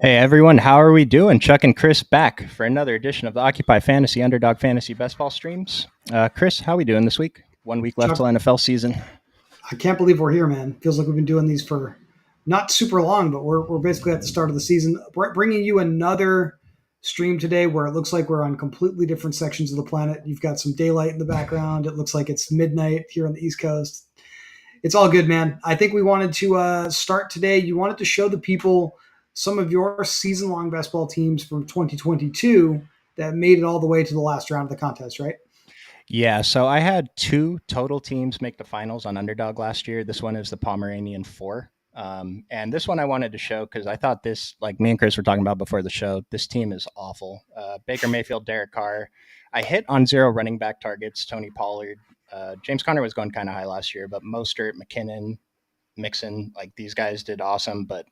Hey everyone, how are we doing? Chuck and Chris back for another edition of the Occupy Fantasy Underdog Fantasy Best Ball streams. Chris, how are we doing this week? 1 week left till Chuck, NFL season. I can't believe we're here, man. Feels like we've been doing these for not super long, but we're basically at the start of the season. Bringing you another stream today where it looks like we're on completely different sections of the planet. You've got some daylight in the background. It looks like it's midnight here on the East Coast. It's all good, man. I think we wanted to start today. You wanted to show the people some of your season long best ball teams from 2022 that made it all the way to the last round of the contest, right? Yeah, so I had two total teams make the finals on Underdog last year. This one is the Pomeranian 4. And this one I wanted to show because I thought this, like me and Chris were talking about before the show, this team is awful. Baker Mayfield, Derek Carr. I hit on zero running back targets, Tony Pollard. James Conner was going kind of high last year, but Mostert, McKinnon, Mixon, like these guys did awesome. But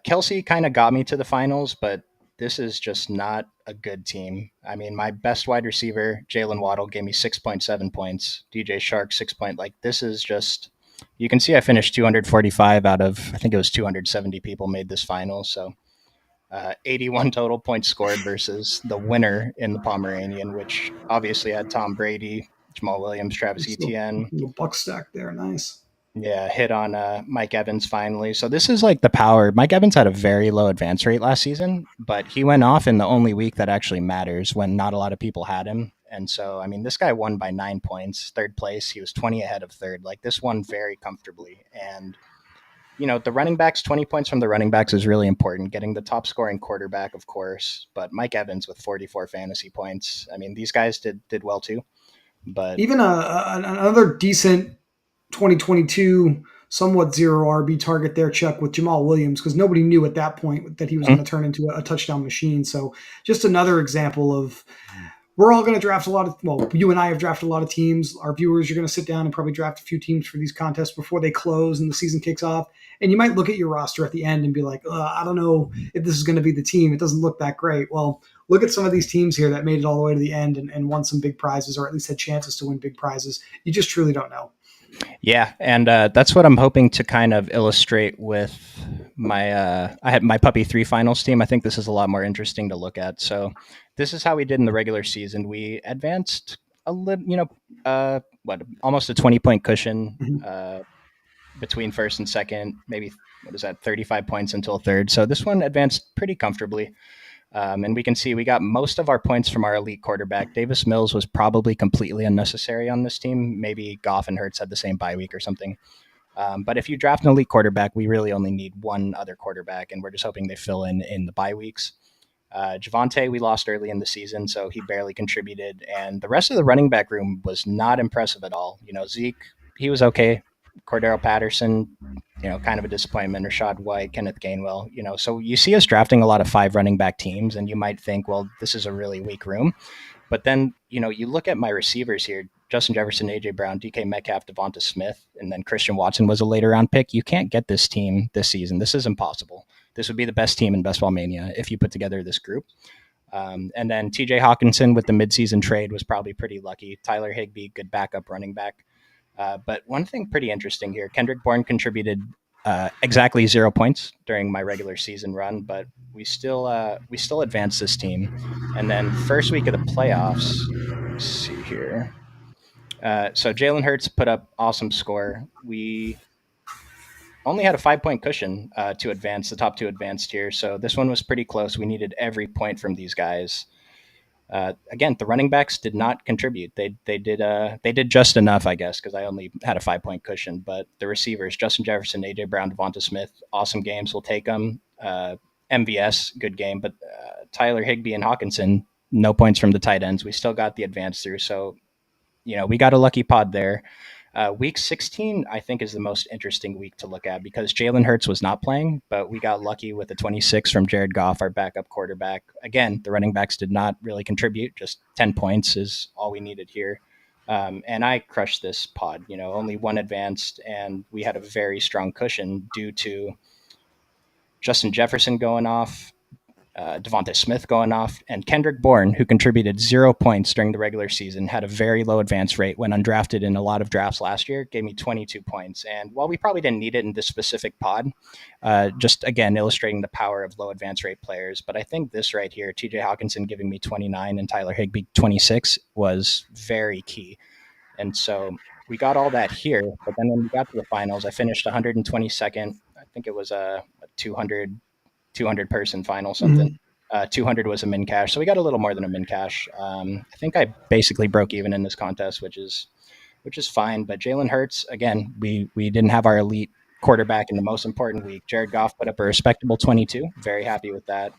Kelsey kind of got me to the finals, but this is just not a good team. I mean, my best wide receiver, Jalen Waddle, gave me 6.7 points. DJ Shark, 6 point. Like, this is just, you can see I finished 245 out of, I think it was 270 people made this final. So 81 total points scored versus the winner in the Pomeranian, which obviously had Tom Brady, Jamal Williams, Travis It's a little, Etienne. little buck stack there. Nice. Yeah, hit on Mike Evans finally. So this is like the power. Mike Evans had a very low advance rate last season, but he went off in the only week that actually matters when not a lot of people had him. And so, I mean, this guy won by 9 points, third place. He was 20 ahead of third. Like this one very comfortably. And, the running backs, 20 points from the running backs is really important. Getting the top scoring quarterback, of course, but Mike Evans with 44 fantasy points. I mean, these guys did well too. But Even another decent 2022 somewhat zero RB target there, Chuck, with Jamal Williams, because nobody knew at that point that he was going to turn into a touchdown machine. So just another example of we're all going to draft a lot of, well, you and I have drafted a lot of teams. Our viewers are going to sit down and probably draft a few teams for these contests before they close and the season kicks off. And you might look at your roster at the end and be like, I don't know if this is going to be the team. It doesn't look that great. Well, look at some of these teams here that made it all the way to the end and won some big prizes, or at least had chances to win big prizes. You just truly don't know. Yeah, and that's what I'm hoping to kind of illustrate with my. I had my Puppy 3 finals team. I think this is a lot more interesting to look at. So, this is how we did in the regular season. We advanced a little, almost a 20 point cushion Mhm. between first and second. Maybe what is that, 35 points until third. So this one advanced pretty comfortably. And we can see we got most of our points from our elite quarterback. Davis Mills was probably completely unnecessary on this team. Maybe Goff and Hurts had the same bye week or something. But if you draft an elite quarterback, we really only need one other quarterback, and we're just hoping they fill in the bye weeks. Javante, we lost early in the season, so he barely contributed. And the rest of the running back room was not impressive at all. Zeke, he was okay. Cordero Patterson, kind of a disappointment. Rashad White, Kenneth Gainwell, so you see us drafting a lot of 5 running back teams, and you might think, well, this is a really weak room. But then, you look at my receivers here: Justin Jefferson, AJ Brown, DK Metcalf, Devonta Smith, and then Christian Watson was a later round pick. You can't get this team this season. This is impossible. This would be the best team in Best Ball Mania if you put together this group. And then TJ Hawkinson with the midseason trade was probably pretty lucky. Tyler Higbee, good backup running back. But one thing pretty interesting here: Kendrick Bourne contributed exactly 0 points during my regular season run, but we still advanced this team. And then first week of the playoffs, let's see here. So Jalen Hurts put up awesome score. We only had a 5 point cushion to advance. The top two advanced here, so this one was pretty close. We needed every point from these guys. Again, the running backs did not contribute. They did just enough, I guess, because I only had a 5 point cushion. But the receivers, Justin Jefferson, AJ Brown, Devonta Smith, awesome games. We'll take them. MVS, good game. But Tyler Higbee and Hawkinson, no points from the tight ends. We still got the advance through. So we got a lucky pod there. Week 16, I think, is the most interesting week to look at because Jalen Hurts was not playing, but we got lucky with a 26 from Jared Goff, our backup quarterback. Again, the running backs did not really contribute. Just 10 points is all we needed here. And I crushed this pod. Only one advanced, and we had a very strong cushion due to Justin Jefferson going off, Devontae Smith going off, and Kendrick Bourne, who contributed 0 points during the regular season, had a very low advance rate when undrafted in a lot of drafts last year, gave me 22 points. And while we probably didn't need it in this specific pod, just again illustrating the power of low advance rate players, but I think this right here, TJ Hawkinson giving me 29 and Tyler Higbee 26, was very key. And so we got all that here, but then when we got to the finals, I finished 122nd. I think it was a 200 person final, something. Mhm. 200 was a min cash, so we got a little more than a min cash. I think I basically broke even in this contest, which is fine. But Jalen Hurts, again, we didn't have our elite quarterback in the most important week. Jared Goff put up a respectable 22. Very happy with that.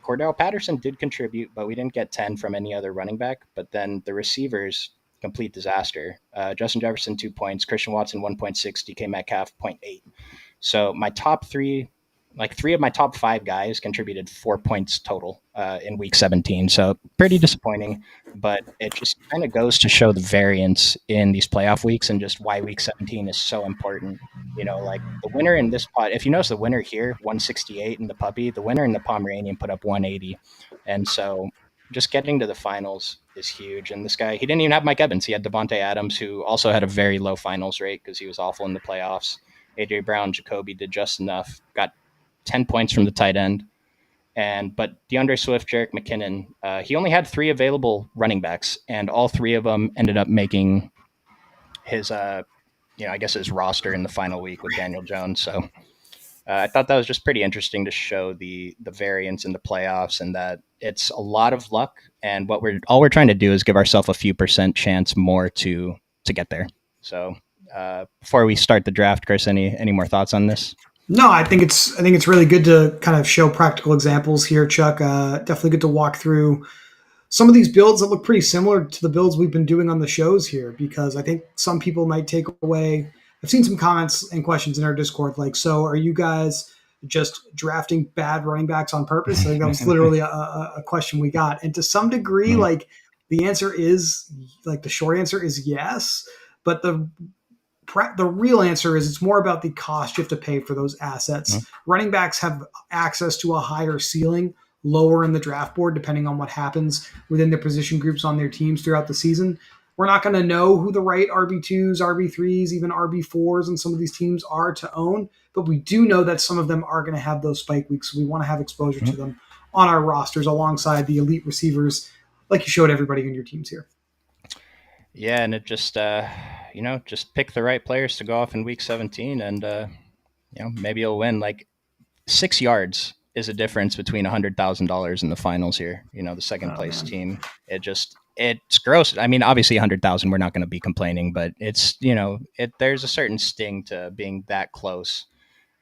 Cordell Patterson did contribute, but we didn't get 10 from any other running back. But then the receivers, complete disaster. Justin Jefferson, 2 points. Christian Watson, 1.6. DK Metcalf, zero point 0.8. So my top three, like three of my top five guys contributed 4 points total in week 17. So pretty disappointing, but it just kind of goes to show the variance in these playoff weeks and just why week 17 is so important. Like the winner in this pot, if you notice the winner here, 168 in the puppy, the winner in the Pomeranian put up 180. And so just getting to the finals is huge. And this guy, he didn't even have Mike Evans. He had Devontae Adams, who also had a very low finals rate because he was awful in the playoffs. AJ Brown, Jacoby did just enough. Got 10 points from the tight end. But DeAndre Swift, Jerick McKinnon, he only had three available running backs, and all three of them ended up making his, I guess his roster in the final week with Daniel Jones. So I thought that was just pretty interesting to show the variance in the playoffs and that it's a lot of luck. And we're trying to do is give ourselves a few percent chance more to get there. So before we start the draft, Chris, any more thoughts on this? No, I think it's really good to kind of show practical examples here, Chuck. Definitely good to walk through some of these builds that look pretty similar to the builds we've been doing on the shows here, because I think some people might take away. I've seen some comments and questions in our Discord like, so are you guys just drafting bad running backs on purpose? I think that was literally a question we got. And to some degree, Mhm. like the answer is like the short answer is yes. But the real answer is it's more about the cost you have to pay for those assets. Mhm. Running backs have access to a higher ceiling lower in the draft board, depending on what happens within the position groups on their teams throughout the season. We're not going to know who the right RB2s, RB3s, even RB4s and some of these teams are to own, but we do know that some of them are going to have those spike weeks. So we want to have exposure to Mhm. them on our rosters alongside the elite receivers, like you showed everybody in your teams here. Yeah, and it just just pick the right players to go off in week 17, and maybe you'll win. Like 6 yards is a difference between $100,000 in the finals here. The second Oh, place man. team. It's gross. I mean, obviously 100,000, we're not going to be complaining, but it's there's a certain sting to being that close.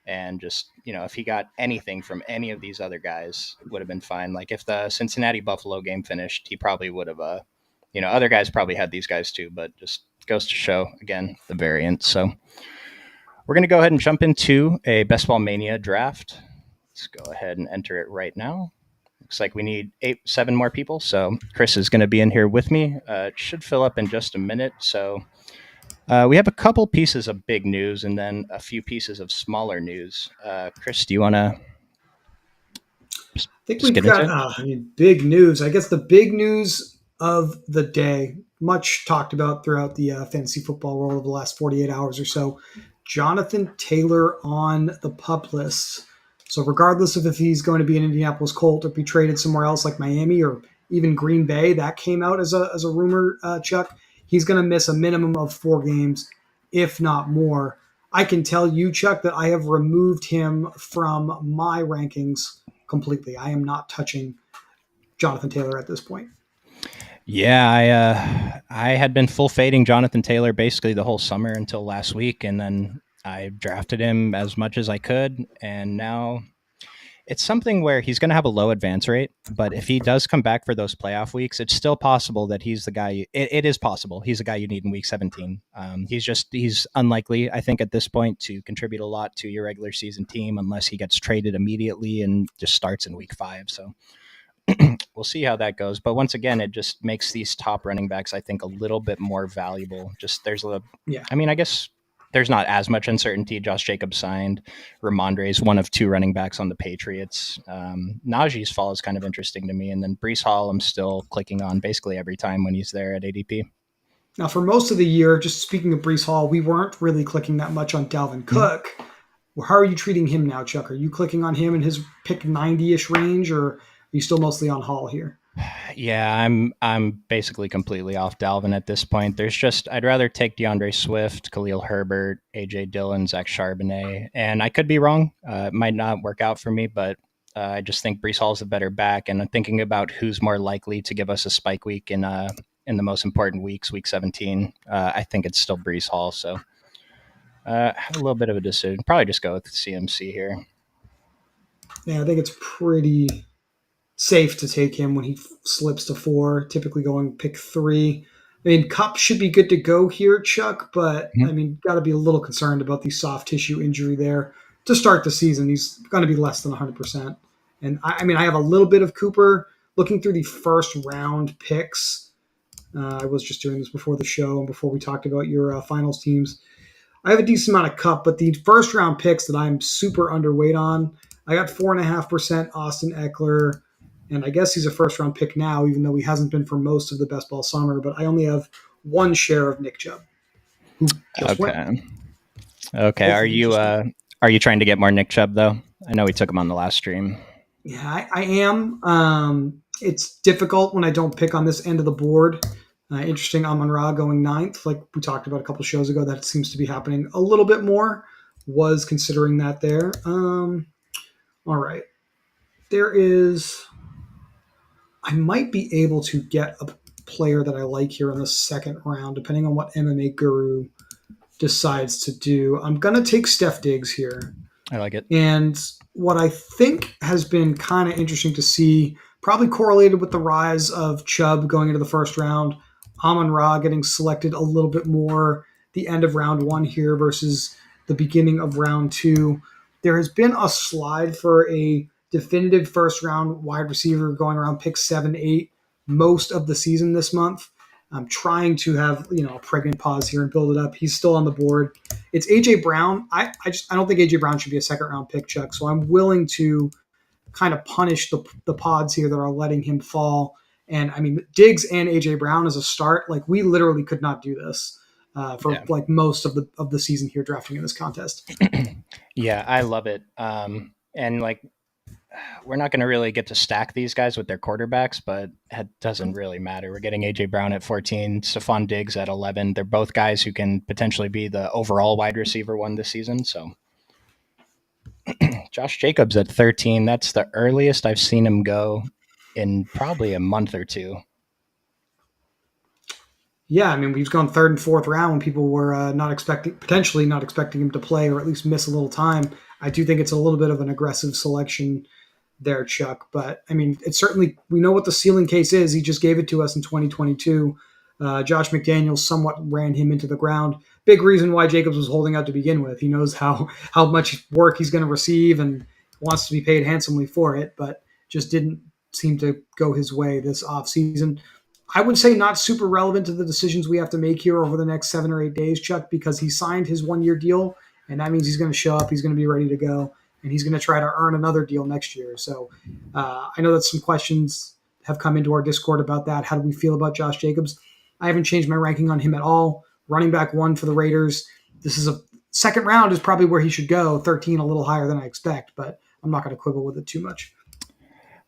And just if he got anything from any of these other guys, would have been fine. Like if the Cincinnati Buffalo game finished, he probably would have. Other guys probably had these guys too, but just goes to show again the variance. So we're going to go ahead and jump into a Best Ball Mania draft. Let's go ahead and enter it right now. Looks like we need 7 more people. So Chris is going to be in here with me. It should fill up in just a minute. So we have a couple pieces of big news and then a few pieces of smaller news. Chris, do you want to I think just we've get into got it? big news. I guess the big news of the day, much talked about throughout the fantasy football world of the last 48 hours or so. Jonathan Taylor on the pup list. So, regardless of if he's going to be an Indianapolis Colt or be traded somewhere else like Miami or even Green Bay, that came out as a rumor, Chuck. He's going to miss a minimum of 4 games, if not more. I can tell you, Chuck, that I have removed him from my rankings completely. I am not touching Jonathan Taylor at this point. Yeah, I had been full fading Jonathan Taylor basically the whole summer until last week, and then I drafted him as much as I could, and now it's something where he's going to have a low advance rate, but if he does come back for those playoff weeks, it's still possible that he's the guy. It is possible he's the guy you need in week 17. He's unlikely, I think, at this point to contribute a lot to your regular season team unless he gets traded immediately and just starts in week 5. So we'll see how that goes. But once again, it just makes these top running backs, I think, a little bit more valuable. Just there's a, Yeah. I mean, I guess there's not as much uncertainty. Josh Jacobs signed. Ramondre is one of two running backs on the Patriots. Najee's fall is kind of interesting to me. And then Brees Hall, I'm still clicking on basically every time when he's there at ADP. Now, for most of the year, just speaking of Brees Hall, we weren't really clicking that much on Dalvin Mhm. Cook. Well, how are you treating him now, Chuck? Are you clicking on him in his pick 90-ish range, or are you still mostly on Hall here? Yeah, I'm basically completely off Dalvin at this point. There's just I'd rather take DeAndre Swift, Khalil Herbert, AJ Dillon, Zach Charbonnet, and I could be wrong. It might not work out for me, but I just think Brees Hall's a better back. And I'm thinking about who's more likely to give us a spike week in the most important weeks, week 17. I think it's still Brees Hall. So I have a little bit of a decision. Probably just go with CMC here. Yeah, I think it's pretty safe to take him when he slips to 4, typically going pick 3. I mean, Cup should be good to go here, Chuck, but I Mhm. mean, got to be a little concerned about the soft tissue injury there to start the season. He's going to be less than 100%. And I mean, I have a little bit of Cooper looking through the first round picks. I was just doing this before the show and before we talked about your finals teams. I have a decent amount of Cup, but the first round picks that I'm super underweight on, I got 4.5% Austin Eckler, and I guess he's a first round pick now, even though he hasn't been for most of the best ball summer. But I only have one share of Nick Chubb, who just went. Okay. Okay. Hopefully, he just went. Are you trying to get more Nick Chubb though? I know we took him on the last stream. Yeah, I am. It's difficult when I don't pick on this end of the board. Interesting, Amon Ra going ninth, like we talked about a couple shows ago. That seems to be happening a little bit more. Was considering that there. All right. There is. I might be able to get a player that I like here in the second round, depending on what MMA Guru decides to do. I'm going to take Steph Diggs here. I like it. And what I think has been kind of interesting to see, probably correlated with the rise of Chubb going into the first round, Amon Ra getting selected a little bit more the end of round 1 here versus the beginning of round 2. There has been a slide for a definitive first round wide receiver going around pick 7, 8 most of the season this month. I'm trying to have a pregnant pause here and build it up. He's still on the board. It's AJ Brown. I don't think AJ Brown should be a second round pick, Chuck. So I'm willing to kind of punish the pods here that are letting him fall. And I mean, Diggs and AJ Brown as a start, like we literally could not do this for Yeah. like most of the season here drafting in this contest. Yeah, I love it. And like, we're not going to really get to stack these guys with their quarterbacks, but it doesn't really matter. We're getting AJ Brown at 14, Stephon Diggs at 11. They're both guys who can potentially be the overall wide receiver one this season. So Josh Jacobs at 13. That's the earliest I've seen him go in probably a month or two. Yeah, I mean, we've gone third and fourth round when people were potentially not expecting him to play or at least miss a little time. I do think it's a little bit of an aggressive selection there, Chuck. But I mean, it's certainly we know what the ceiling case is. He just gave it to us in 2022. Josh McDaniels somewhat ran him into the ground. Big reason why Jacobs was holding out to begin with. He knows how much work he's going to receive and wants to be paid handsomely for it, but just didn't seem to go his way this offseason. I would say not super relevant to the decisions we have to make here over the next 7 or 8 days, Chuck, because he signed his 1 year deal, and that means he's going to show up, he's going to be ready to go, and he's going to try to earn another deal next year. So I know that some questions have come into our Discord about that. How do we feel about Josh Jacobs? I haven't changed my ranking on him at all. Running back 1 for the Raiders. This is a second round is probably where he should go. 13, a little higher than I expect, but I'm not going to quibble with it too much.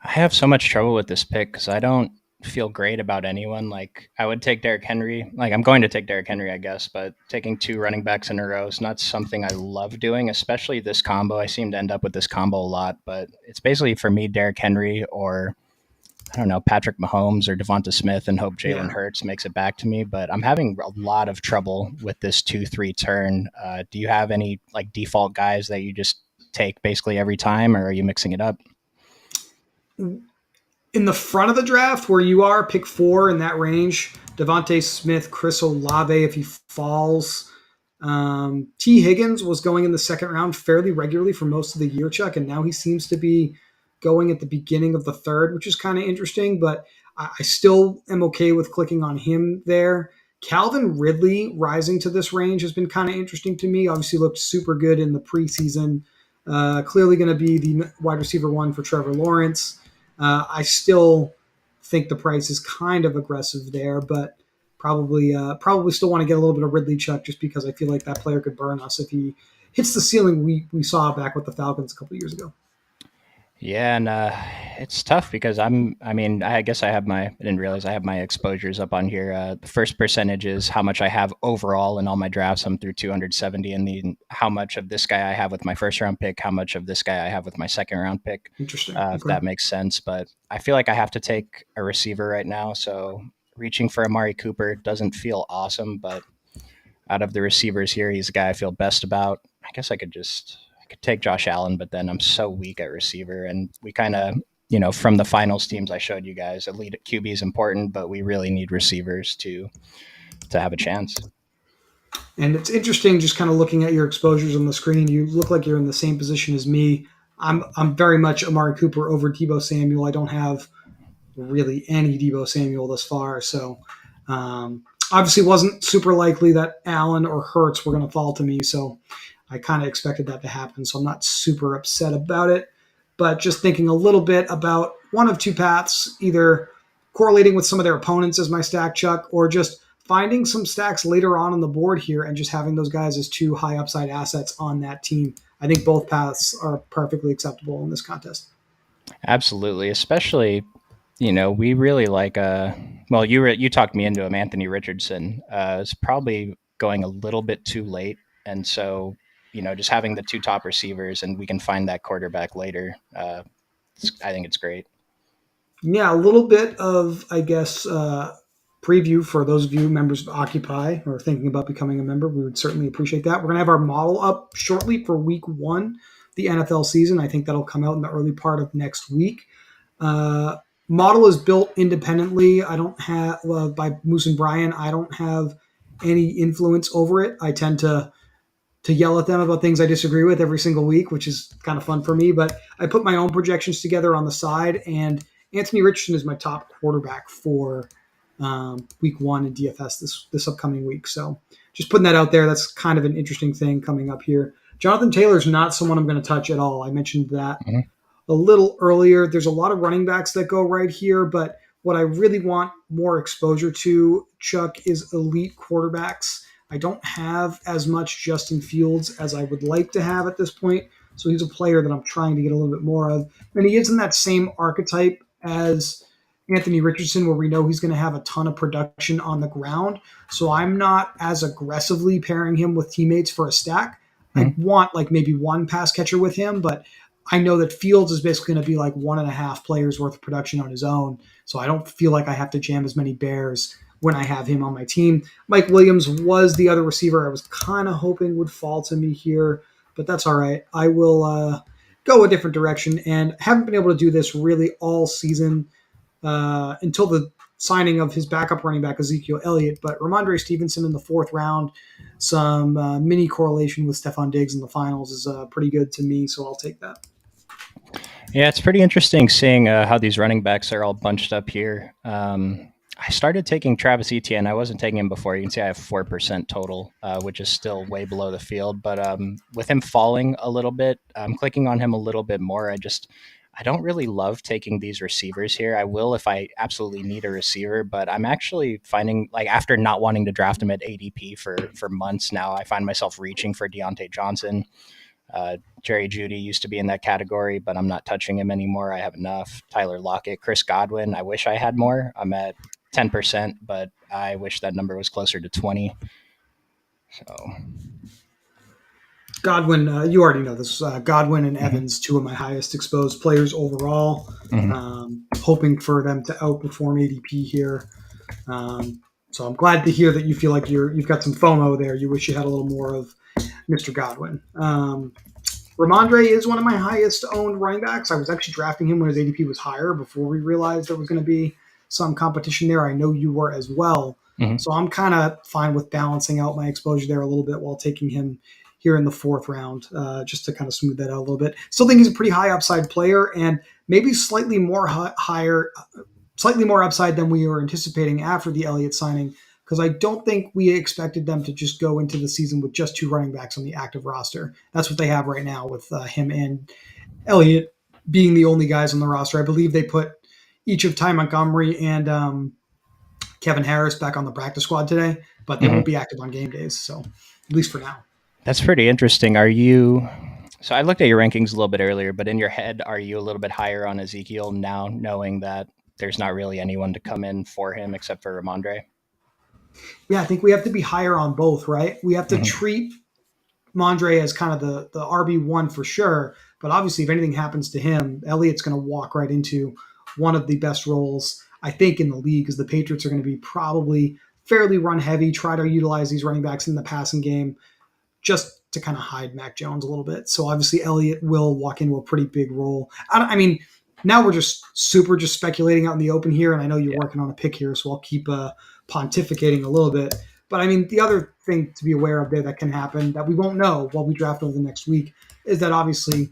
I have so much trouble with this pick because I don't feel great about anyone. Like, I would take Derrick Henry. Like, I'm going to take Derrick Henry, I guess, but taking two running backs in a row is not something I love doing, especially this combo. I seem to end up with this combo a lot, but it's basically for me Derrick Henry or I don't know, Patrick Mahomes or Devonta Smith and hope Jalen Yeah. Hurts makes it back to me. But I'm having a lot of trouble with this 2-3 turn. Do you have any like default guys that you just take basically every time, or are you mixing it up? In the front of the draft where you are, pick 4 in that range, Devontae Smith, Chris Olave if he falls. T. Higgins was going in the second round fairly regularly for most of the year, Chuck, and now he seems to be going at the beginning of the third, which is kind of interesting, but I still am okay with clicking on him there. Calvin Ridley rising to this range has been kind of interesting to me. Obviously, looked super good in the preseason. Clearly going to be the wide receiver one for Trevor Lawrence. I still think the price is kind of aggressive there, but probably still want to get a little bit of Ridley Chuck just because I feel like that player could burn us if he hits the ceiling we saw back with the Falcons a couple of years ago. Yeah, and it's tough because I mean, I guess I didn't realize I have my exposures up on here. The first percentage is how much I have overall in all my drafts. I'm through 270, and then how much of this guy I have with my first round pick, how much of this guy I have with my second round pick, Interesting. if Okay. that makes sense. But I feel like I have to take a receiver right now. So reaching for Amari Cooper doesn't feel awesome, but out of the receivers here, he's the guy I feel best about. I guess I could take Josh Allen, but then I'm so weak at receiver, and we kind of from the finals teams I showed you guys, elite at QB is important, but we really need receivers to have a chance. And it's interesting just kind of looking at your exposures on the screen. You look like you're in the same position as me. I'm very much Amari Cooper over Debo Samuel. I don't have really any Debo Samuel thus far. So obviously wasn't super likely that Allen or Hurts were going to fall to me. So I kind of expected that to happen. So I'm not super upset about it. But just thinking a little bit about one of two paths, either correlating with some of their opponents as my stack chuck, or just finding some stacks later on the board here and just having those guys as two high upside assets on that team. I think both paths are perfectly acceptable in this contest. Absolutely, especially we really like well you talked me into him, Anthony Richardson. It's probably going a little bit too late, and so just having the two top receivers and we can find that quarterback later. I think it's great. Yeah, a little bit of, I guess, preview for those of you members of Occupy or thinking about becoming a member. We would certainly appreciate that. We're going to have our model up shortly for week one, the NFL season. I think that'll come out in the early part of next week. Uh, Model is built independently. I don't have, by Moose and Brian, I don't have any influence over it. I tend to yell at them about things I disagree with every single week, which is kind of fun for me. But I put my own projections together on the side, and Anthony Richardson is my top quarterback for week one in DFS this upcoming week. So just putting that out there. That's kind of an interesting thing coming up here. Jonathan Taylor is not someone I'm going to touch at all. I mentioned that Mhm. a little earlier. There's a lot of running backs that go right here, but what I really want more exposure to, Chuck, is elite quarterbacks. I don't have as much Justin Fields as I would like to have at this point. So he's a player that I'm trying to get a little bit more of. And he is in that same archetype as Anthony Richardson, where we know he's going to have a ton of production on the ground. So I'm not as aggressively pairing him with teammates for a stack. I Mhm. want like maybe one pass catcher with him, but I know that Fields is basically going to be like one and a half players worth of production on his own. So I don't feel like I have to jam as many Bears when I have him on my team. Mike Williams was the other receiver I was kind of hoping would fall to me here, but that's all right. I will go a different direction and haven't been able to do this really all season until the signing of his backup running back, Ezekiel Elliott. But Ramondre Stevenson in the fourth round, some mini correlation with Stephon Diggs in the finals is pretty good to me, so I'll take that. Yeah, it's pretty interesting seeing how these running backs are all bunched up here. I started taking Travis Etienne. I wasn't taking him before. You can see I have 4% total, which is still way below the field. But with him falling a little bit, I'm clicking on him a little bit more. I don't really love taking these receivers here. I will if I absolutely need a receiver, but I'm actually finding like after not wanting to draft him at ADP for months now, I find myself reaching for Deontay Johnson. Jerry Judy used to be in that category, but I'm not touching him anymore. I have enough. Tyler Lockett, Chris Godwin. I wish I had more. I'm at 10%, but I wish that number was closer to 20. So, Godwin, you already know this. Godwin and mhm, Evans, two of my highest exposed players overall. mhm. Hoping for them to outperform ADP here. So I'm glad to hear that you feel like you've got some FOMO there. You wish you had a little more of Mr. Godwin. Ramondre is one of my highest owned running backs. I was actually drafting him when his ADP was higher before we realized there was going to be some competition there. I know you were as well. Mhm. So I'm kind of fine with balancing out my exposure there a little bit while taking him here in the fourth round, just to kind of smooth that out a little bit. Still think he's a pretty high upside player and maybe slightly more higher, slightly more upside than we were anticipating after the Elliott signing. because I don't think we expected them to just go into the season with just two running backs on the active roster. That's what they have right now with him and Elliott being the only guys on the roster. I believe they put each of Ty Montgomery and Kevin Harris back on the practice squad today, but they won't Hmm. be active on game days. So at least for now. That's pretty interesting. Are you? So I looked at your rankings a little bit earlier, but in your head, are you a little bit higher on Ezekiel now, knowing that there's not really anyone to come in for him except for Ramondre? Yeah, I think we have to be higher on both, right? We have to Hmm. treat Mondre as kind of the RB1 for sure. But obviously, if anything happens to him, Elliott's going to walk right into one of the best roles, I think, in the league, because the Patriots are going to be probably fairly run heavy, try to utilize these running backs in the passing game just to kind of hide Mac Jones a little bit. So obviously, Elliott will walk into a pretty big role. I mean, now we're just super just speculating out in the open here, and I know you're Yeah. working on a pick here, so I'll keep pontificating a little bit. But I mean, the other thing to be aware of there that can happen that we won't know while we draft over the next week is that obviously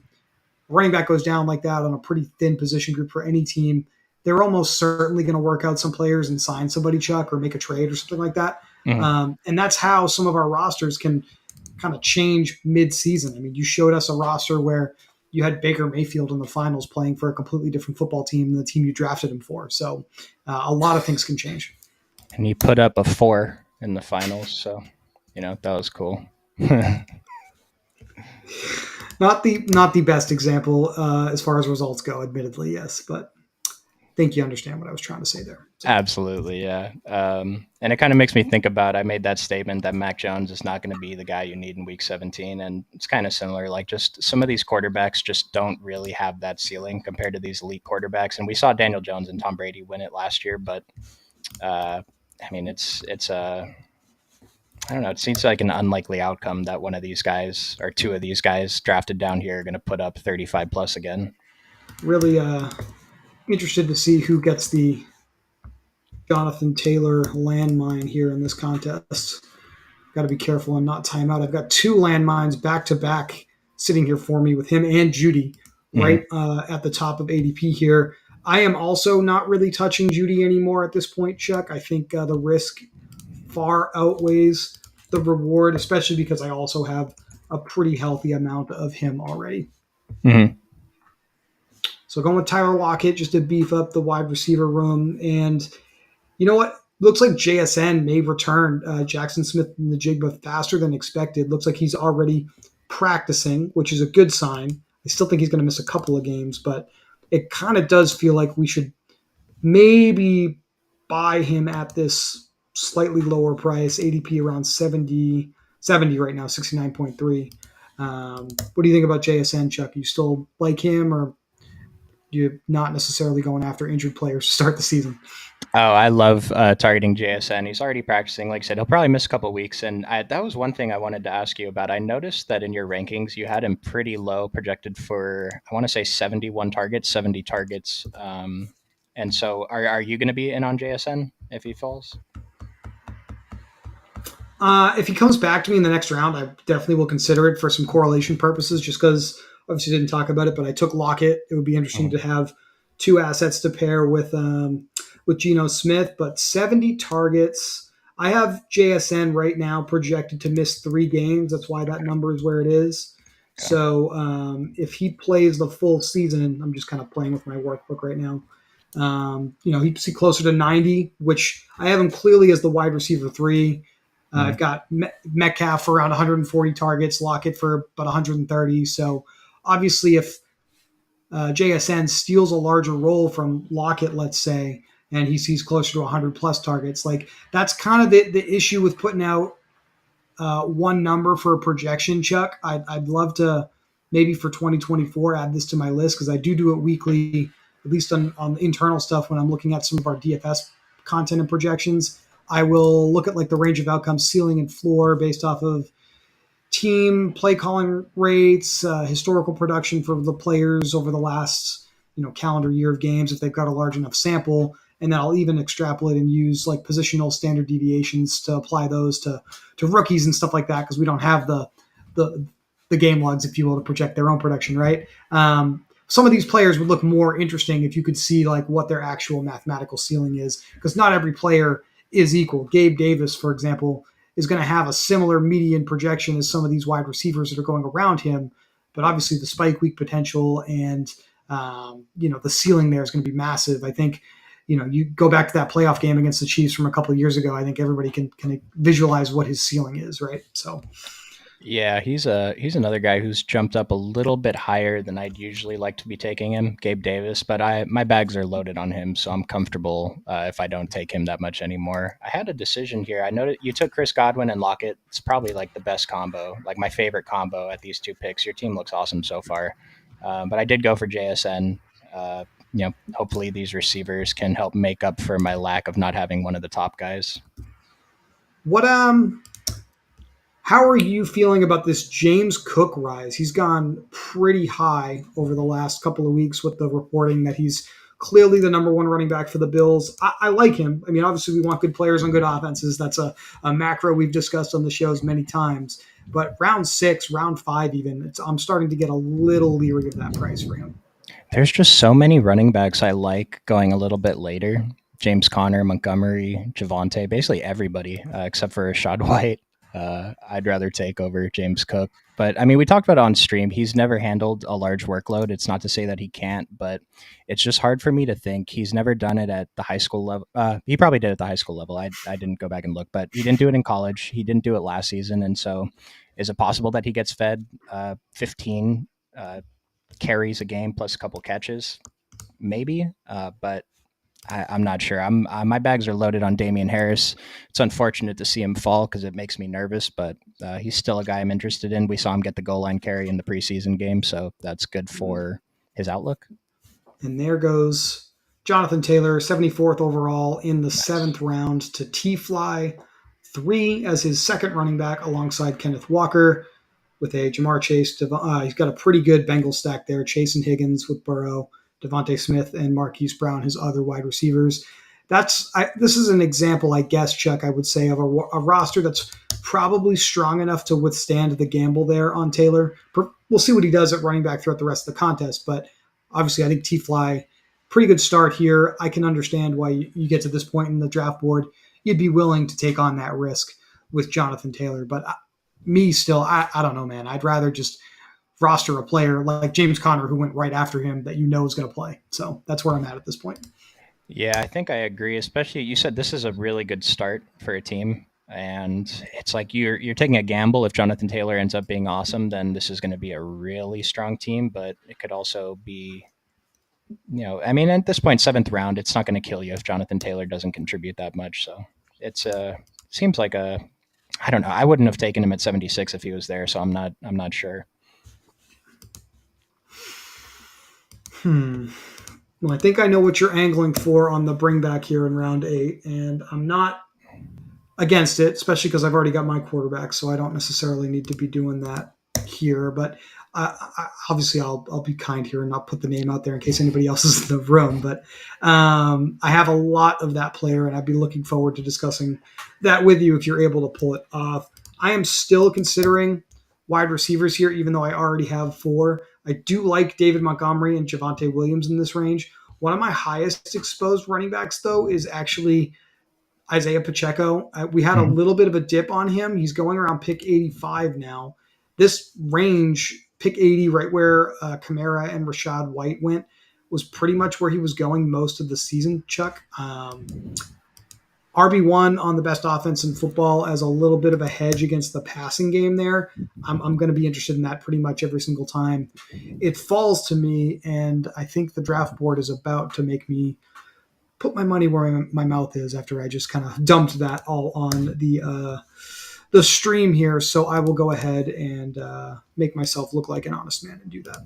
running back goes down like that on a pretty thin position group for any team. They're almost certainly going to work out some players and sign somebody, Chuck, or make a trade or something like that. Hmm. And that's how some of our rosters can kind of change mid-season. I mean, you showed us a roster where you had Baker Mayfield in the finals playing for a completely different football team than the team you drafted him for. So a lot of things can change. And he put up a 4 in the finals, so that was cool. Not the best example as far as results go, admittedly, yes, but I think you understand what I was trying to say there. So Absolutely, yeah. And it kind of makes me think about I made that statement that Mac Jones is not going to be the guy you need in week 17. And it's kind of similar. Like, just some of these quarterbacks just don't really have that ceiling compared to these elite quarterbacks. And we saw Daniel Jones and Tom Brady win it last year. But, uh, I mean, I don't know. It seems like an unlikely outcome that one of these guys or two of these guys drafted down here are going to put up 35 plus again. really interested to see who gets the Jonathan Taylor landmine here in this contest. Got to be careful and not time out. I've got two landmines back to back sitting here for me with him and Judy Hmm. right at the top of ADP here. I am also not really touching Judy anymore at this point, Chuck. I think the risk far outweighs the reward, especially because I also have a pretty healthy amount of him already. Hmm. So going with Tyler Lockett just to beef up the wide receiver room. And you know what? Looks like JSN may return Jackson Smith in the jig, but faster than expected. Looks like he's already practicing, which is a good sign. I still think he's going to miss a couple of games, but it kind of does feel like we should maybe buy him at this slightly lower price, ADP around 70 right now, 69.3. What do you think about JSN, Chuck? You still like him, or you're not necessarily going after injured players to start the season? Oh, I love targeting JSN. He's already practicing. Like I said, he'll probably miss a couple of weeks. And that was one thing I wanted to ask you about. I noticed that in your rankings, you had him pretty low, projected for, I want to say 71 targets, 70 targets. And so are you going to be in on JSN if he falls? If he comes back to me in the next round, I definitely will consider it for some correlation purposes. Just because obviously didn't talk about it, but I took Lockett. It would be interesting Mhm. to have two assets to pair with Geno Smith. But 70 targets. I have JSN right now projected to miss 3 games. That's why that number is where it is. Okay. So if he plays the full season, I'm just kind of playing with my workbook right now. He's closer to 90, which I have him clearly as the wide receiver 3. I've Mhm. got Metcalf for around 140 targets, Lockett for about 130. So obviously, if JSN steals a larger role from Lockett, let's say, and he sees closer to 100 plus targets, like that's kind of the issue with putting out one number for a projection, Chuck. I'd love to maybe for 2024 add this to my list because I do it weekly, at least on internal stuff when I'm looking at some of our DFS content and projections. I will look at like the range of outcomes, ceiling and floor based off of team play calling rates, historical production for the players over the last calendar year of games if they've got a large enough sample, and then I'll even extrapolate and use like positional standard deviations to apply those to rookies and stuff like that because we don't have the the game logs, if you will, to project their own production, right? Some of these players would look more interesting if you could see like what their actual mathematical ceiling is, because not every player is equal. Gabe Davis, for example, is going to have a similar median projection as some of these wide receivers that are going around him, but obviously the spike week potential and the ceiling there is going to be massive. I think you go back to that playoff game against the Chiefs from a couple of years ago. I think everybody can visualize what his ceiling is, right? So Yeah, he's another guy who's jumped up a little bit higher than I'd usually like to be taking him, Gabe Davis. But my bags are loaded on him, so I'm comfortable if I don't take him that much anymore. I had a decision here. I know that you took Chris Godwin and Lockett. It's probably like the best combo, like my favorite combo at these two picks. Your team looks awesome so far, but I did go for JSN. Hopefully these receivers can help make up for my lack of not having one of the top guys. what how are you feeling about this James Cook rise? He's gone pretty high over the last couple of weeks with the reporting that he's clearly the number one running back for the Bills. I like him. I mean, obviously, we want good players on good offenses. That's a macro we've discussed on the shows many times. But round 6, round 5, even, I'm starting to get a little leery of that price for him. There's just so many running backs I like going a little bit later. James Conner, Montgomery, Javante, basically everybody except for Rashad White. I'd rather take over James Cook. But I mean, we talked about it on stream. He's never handled a large workload. It's not to say that he can't, but it's just hard for me to think. He's never done it at the high school level. He probably did at the high school level. I didn't go back and look, but he didn't do it in college. He didn't do it last season. And so is it possible that he gets fed 15 carries a game plus a couple catches? Maybe, but I'm not sure. My bags are loaded on Damian Harris. It's unfortunate to see him fall because it makes me nervous, but he's still a guy I'm interested in. We saw him get the goal line carry in the preseason game, so that's good for his outlook. And there goes Jonathan Taylor, 74th overall in the Nice. 7th round to T Fly 3 as his second running back alongside Kenneth Walker with a Jamar Chase. He's got a pretty good Bengals stack there. Chase and Higgins with Burrow, Devontae Smith, and Marquise Brown, his other wide receivers. This is an example, I guess, Chuck, I would say, of a roster that's probably strong enough to withstand the gamble there on Taylor. We'll see what he does at running back throughout the rest of the contest, but obviously, I think T Fly, pretty good start here. I can understand why you get to this point in the draft board. You'd be willing to take on that risk with Jonathan Taylor, but me still, I don't know, man. I'd rather just roster a player like James Conner who went right after him that you know is going to play. So that's where I'm at this point. Yeah, I think I agree. Especially you said this is a really good start for a team, and it's like you're taking a gamble. If Jonathan Taylor ends up being awesome, then this is going to be a really strong team. But it could also be, I mean, at this point, seventh round, it's not going to kill you if Jonathan Taylor doesn't contribute that much. So it's seems like a, I don't know. I wouldn't have taken him at 76 if he was there. So I'm not sure. Hmm. Well, I think I know what you're angling for on the bring back here in round 8, and I'm not against it, especially because I've already got my quarterback, so I don't necessarily need to be doing that here. But obviously, I'll be kind here and not put the name out there in case anybody else is in the room. But I have a lot of that player, and I'd be looking forward to discussing that with you if you're able to pull it off. I am still considering wide receivers here, even though I already have 4. I do like David Montgomery and Javante Williams in this range. One of my highest exposed running backs, though, is actually Isaiah Pacheco. We had a Mhm. little bit of a dip on him. He's going around pick 85 now. This range, pick 80, right where Kamara and Rashad White went, was pretty much where he was going most of the season, Chuck. RB1 on the best offense in football as a little bit of a hedge against the passing game there. I'm going to be interested in that pretty much every single time it falls to me. And I think the draft board is about to make me put my money where my mouth is after I just kind of dumped that all on the stream here. So I will go ahead and make myself look like an honest man and do that.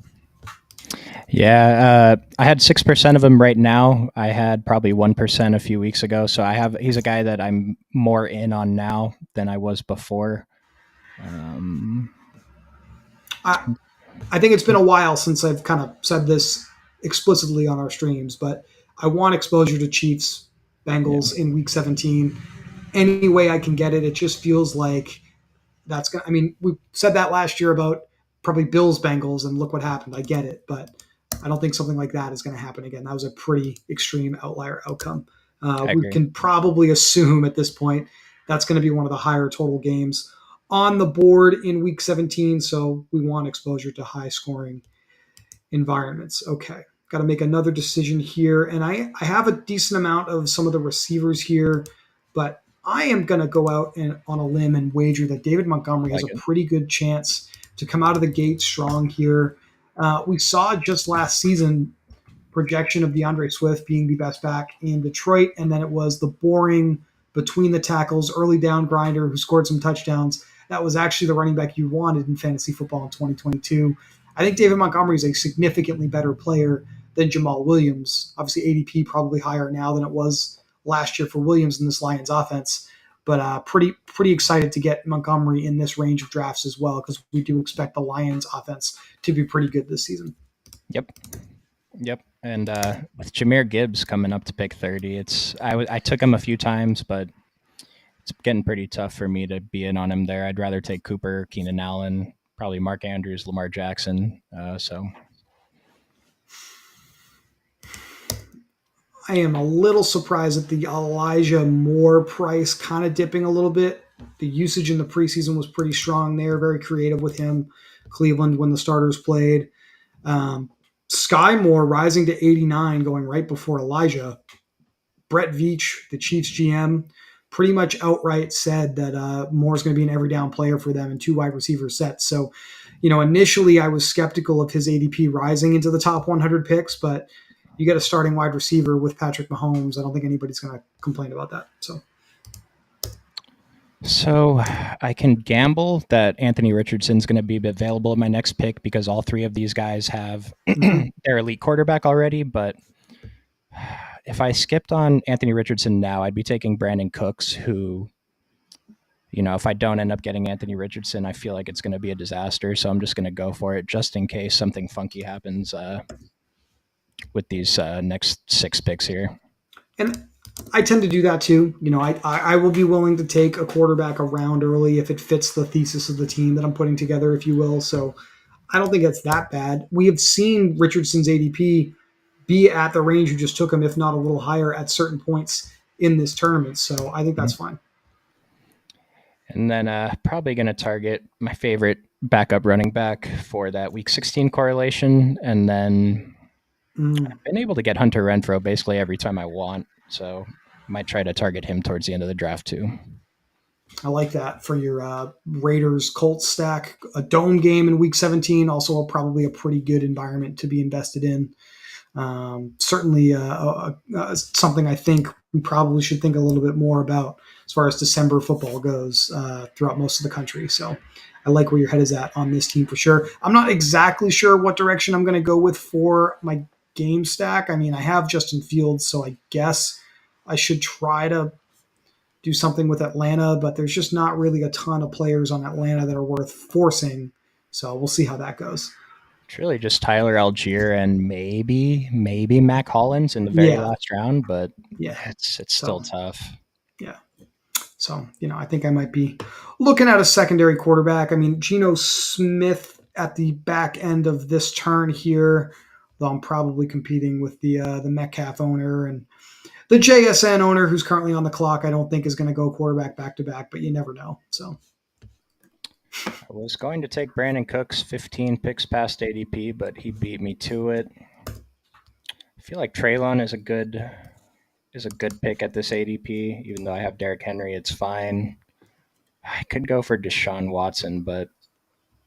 Yeah, I had 6% of him right now. I had probably 1% a few weeks ago. So he's a guy that I'm more in on now than I was before. Um, I I think it's been a while since I've kind of said this explicitly on our streams, but I want exposure to Chiefs yeah. Bengals in Week 17 any way I can get it. It just feels like that's going to, I mean, we said that last year about probably Bills Bengals, and look what happened. I get it, but I don't think something like that is going to happen again. That was a pretty extreme outlier outcome. I We agree. can probably assume at this point that's going to be one of the higher total games on the board in week 17. So we want exposure to high scoring environments. Okay. Got to make another decision here. And I have a decent amount of some of the receivers here, but I am going to go out and on a limb and wager that David Montgomery I has like a it. pretty good chance to come out of the gate strong here. We saw just last season projection of DeAndre Swift being the best back in Detroit, and then it was the boring between the tackles, early down grinder who scored some touchdowns. That was actually the running back you wanted in fantasy football in 2022. I think David Montgomery is a significantly better player than Jamal Williams. Obviously, ADP probably higher now than it was last year for Williams in this Lions offense. But pretty excited to get Montgomery in this range of drafts as well because we do expect the Lions offense to be pretty good this season. Yep. Yep. And with Jameer Gibbs coming up to pick 30, I took him a few times, but it's getting pretty tough for me to be in on him there. I'd rather take Cooper, Keenan Allen, probably Mark Andrews, Lamar Jackson. So I am a little surprised at the Elijah Moore price kind of dipping a little bit. The usage in the preseason was pretty strong there, very creative with him. Cleveland when the starters played. Um, Sky Moore rising to 89, going right before Elijah. Brett Veach, the Chiefs GM, pretty much outright said that Moore's going to be an every down player for them and two wide receiver sets. So, initially I was skeptical of his ADP rising into the top 100 picks, but you get a starting wide receiver with Patrick Mahomes. I don't think anybody's going to complain about that. So I can gamble that Anthony Richardson's going to be available in my next pick because all three of these guys have Mhm. their elite quarterback already. But if I skipped on Anthony Richardson now, I'd be taking Brandon Cooks, who, if I don't end up getting Anthony Richardson, I feel like it's going to be a disaster. So I'm just going to go for it just in case something funky happens with these next six picks here. And I tend to do that too. I will be willing to take a quarterback around early if it fits the thesis of the team that I'm putting together, if you will. So I don't think it's that bad. We have seen Richardson's ADP be at the range you just took him, if not a little higher at certain points in this tournament. So I think that's Mhm. fine. And then probably going to target my favorite backup running back for that week 16 correlation. And then Mm, I've been able to get Hunter Renfro basically every time I want. So might try to target him towards the end of the draft too. I like that for your Raiders Colts stack. A dome game in week 17, also probably a pretty good environment to be invested in. Certainly something I think we probably should think a little bit more about as far as December football goes throughout most of the country. So I like where your head is at on this team for sure. I'm not exactly sure what direction I'm going to go with for my game stack. I mean, I have Justin Fields, so I guess I should try to do something with Atlanta, but there's just not really a ton of players on Atlanta that are worth forcing. So we'll see how that goes. It's really just Tyler Algier and maybe Mac Hollins in the very Yeah, last round, but yeah. it's still So tough. yeah. So, I think I might be looking at a secondary quarterback. I mean, Geno Smith at the back end of this turn here, though I'm probably competing with the Metcalf owner and the JSN owner who's currently on the clock. I don't think is going to go quarterback back to back, but you never know. So, I was going to take Brandon Cooks 15 picks past ADP, but he beat me to it. I feel like Traylon is a good pick at this ADP. Even though I have Derrick Henry, it's fine. I could go for Deshaun Watson, but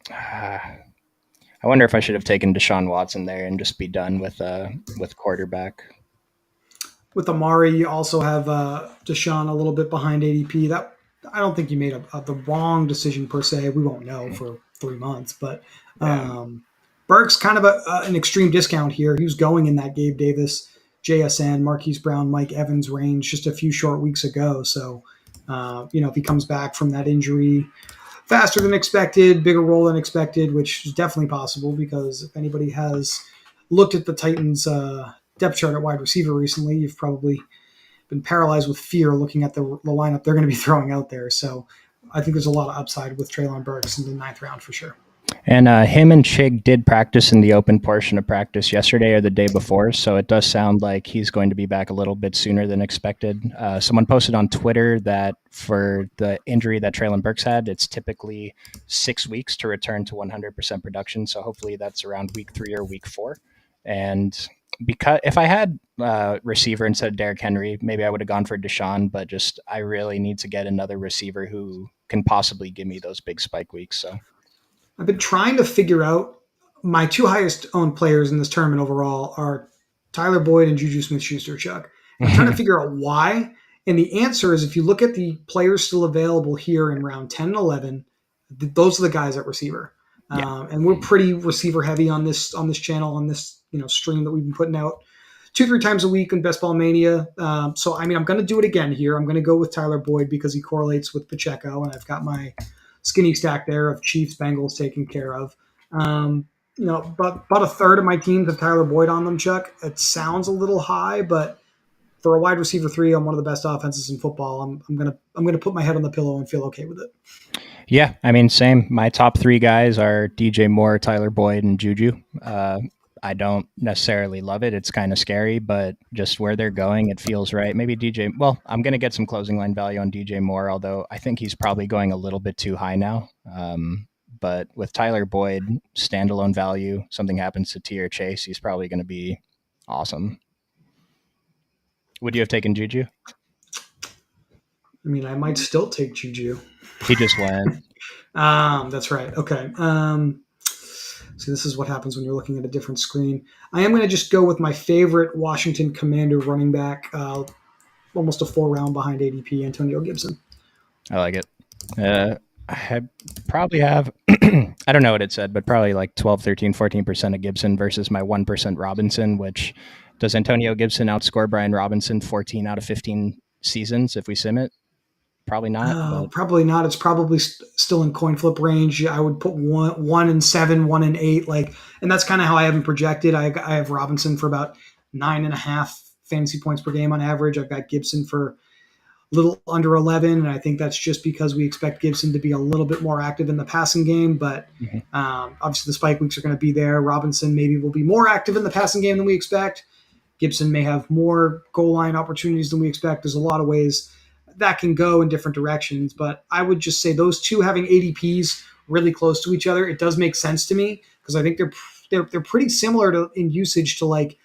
I wonder if I should have taken Deshaun Watson there and just be done with quarterback. with Amari, you also have Deshaun a little bit behind ADP. That I don't think you made the wrong decision per se. We won't know for 3 months, but Yeah, Burke's kind of an extreme discount here. He was going in that Gabe Davis, JSN, Marquise Brown, Mike Evans range just a few short weeks ago. So, if he comes back from that injury faster than expected, bigger role than expected, which is definitely possible because if anybody has looked at the Titans' depth chart at wide receiver recently, you've probably been paralyzed with fear looking at the lineup they're going to be throwing out there. So I think there's a lot of upside with Traylon Burks in the ninth round for sure. And him and Chig did practice in the open portion of practice yesterday or the day before, so it does sound like he's going to be back a little bit sooner than expected. Someone posted on Twitter that for the injury that Traylon Burks had, it's typically 6 weeks to return to 100% production. So hopefully that's around week 3 or week 4. And because if I had receiver instead of Derrick Henry, maybe I would have gone for Deshaun, but just I really need to get another receiver who can possibly give me those big spike weeks. So I've been trying to figure out my two highest owned players in this tournament overall are Tyler Boyd and Juju Smith Schuster, Chuck. And I'm trying to figure out why. And the answer is if you look at the players still available here in round 10 and 11, those are the guys at receiver. yeah. And we're pretty receiver heavy on this channel, on this stream that we've been putting out 2-3 times a week in Best Ball Mania. So I mean, I'm going to do it again here. I'm going to go with Tyler Boyd because he correlates with Pacheco, and I've got my skinny stack there of Chiefs Bengals taken care of. But about a third of my teams have Tyler Boyd on them, Chuck. It sounds a little high, but for a wide receiver 3 on one of the best offenses in football, I'm gonna put my head on the pillow and feel okay with it. Yeah, I mean, same. My top 3 guys are DJ Moore, Tyler Boyd, and Juju. I don't necessarily love it. It's kind of scary, but just where they're going, it feels right. Maybe DJ. Well, I'm going to get some closing line value on DJ Moore, although I think he's probably going a little bit too high now. But with Tyler Boyd, standalone value, something happens to T or Chase, he's probably going to be awesome. Would you have taken Juju? I mean, I might still take Juju. He just went. That's right. Okay. So this is what happens when you're looking at a different screen. I am going to just go with my favorite Washington Commander running back, almost a 4 round behind ADP, Antonio Gibson. I like it. I probably have, I don't know what it said, but probably like 12, 13, 14% of Gibson versus my 1% Robinson, which does Antonio Gibson outscore Brian Robinson 14 out of 15 seasons if we sim it? Probably not, but Probably not. It's probably still in coin flip range. I would put one in 7, 1 in 8, and that's kind of how I have him projected. I have Robinson for about 9.5 fantasy points per game on average. I've got Gibson for a little under 11, and I think that's just because we expect Gibson to be a little bit more active in the passing game. But mhm. obviously, the spike weeks are going to be there. Robinson maybe will be more active in the passing game than we expect. Gibson may have more goal line opportunities than we expect. There's a lot of ways that can go in different directions, but I would just say those two having ADPs really close to each other, it does make sense to me because I think they're pretty similar in usage to like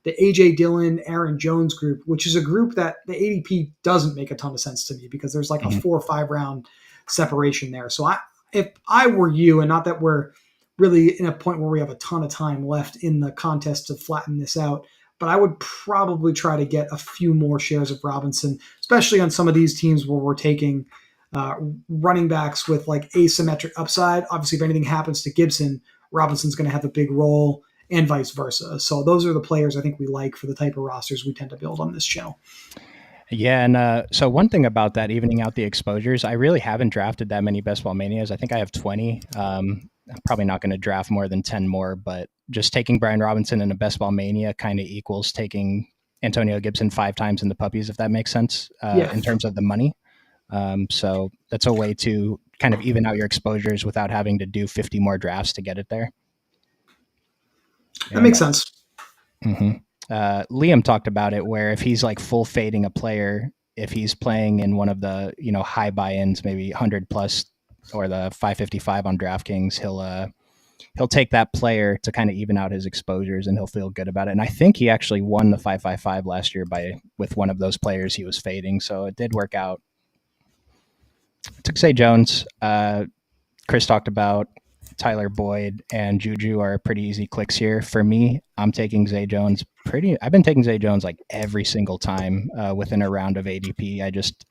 the AJ Dillon, Aaron Jones group, which is a group that the ADP doesn't make a ton of sense to me because there's like a Mhm. 4 or 5 round separation there. So if I were you, and not that we're really in a point where we have a ton of time left in the contest to flatten this out, but I would probably try to get a few more shares of Robinson, especially on some of these teams where we're taking uh, running backs with like asymmetric upside. Obviously, if anything happens to Gibson, Robinson's going to have a big role, and vice versa. So those are the players I think we like for the type of rosters we tend to build on this channel. Yeah, and so one thing about that evening out the exposures, I really haven't drafted that many best ball manias. I think I have 20. I'm probably not going to draft more than 10 more, but just taking Brian Robinson in a best ball mania kind of equals taking Antonio Gibson 5 times in the puppies, if that makes sense, Yeah, in terms of the money. So that's a way to kind of even out your exposures without having to do 50 more drafts to get it there. that And makes sense. mhm. Liam talked about it where if he's like full fading a player, if he's playing in one of the high buy-ins, maybe 100 plus or the 555 on DraftKings, he'll take that player to kind of even out his exposures and he'll feel good about it. And I think he actually won the 555 last year with one of those players he was fading, so it did work out. I took Zay Jones. Chris talked about Tyler Boyd and Juju are pretty easy clicks here. For me, I'm taking Zay Jones I've been taking Zay Jones like every single time within a round of ADP.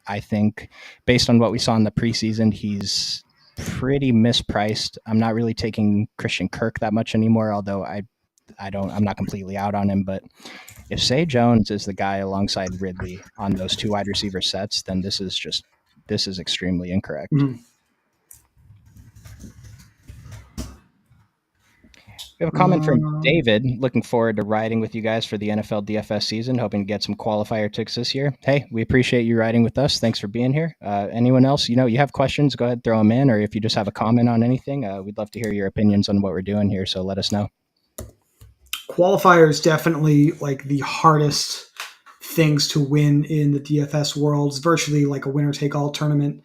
I think based on what we saw in the preseason, he's pretty mispriced. I'm not really taking Christian Kirk that much anymore, although I'm not completely out on him, but if Zay Jones is the guy alongside Ridley on those 2 wide receiver sets, then this is extremely incorrect. Mhm. We have a comment from Um, David. Looking forward to riding with you guys for the NFL DFS season. Hoping to get some qualifier ticks this year. Hey, we appreciate you riding with us. Thanks for being here. Anyone else, you have questions, go ahead, throw them in. Or if you just have a comment on anything, we'd love to hear your opinions on what we're doing here. So let us know. Qualifier is definitely like the hardest things to win in the DFS world. It's virtually like a winner take all tournament.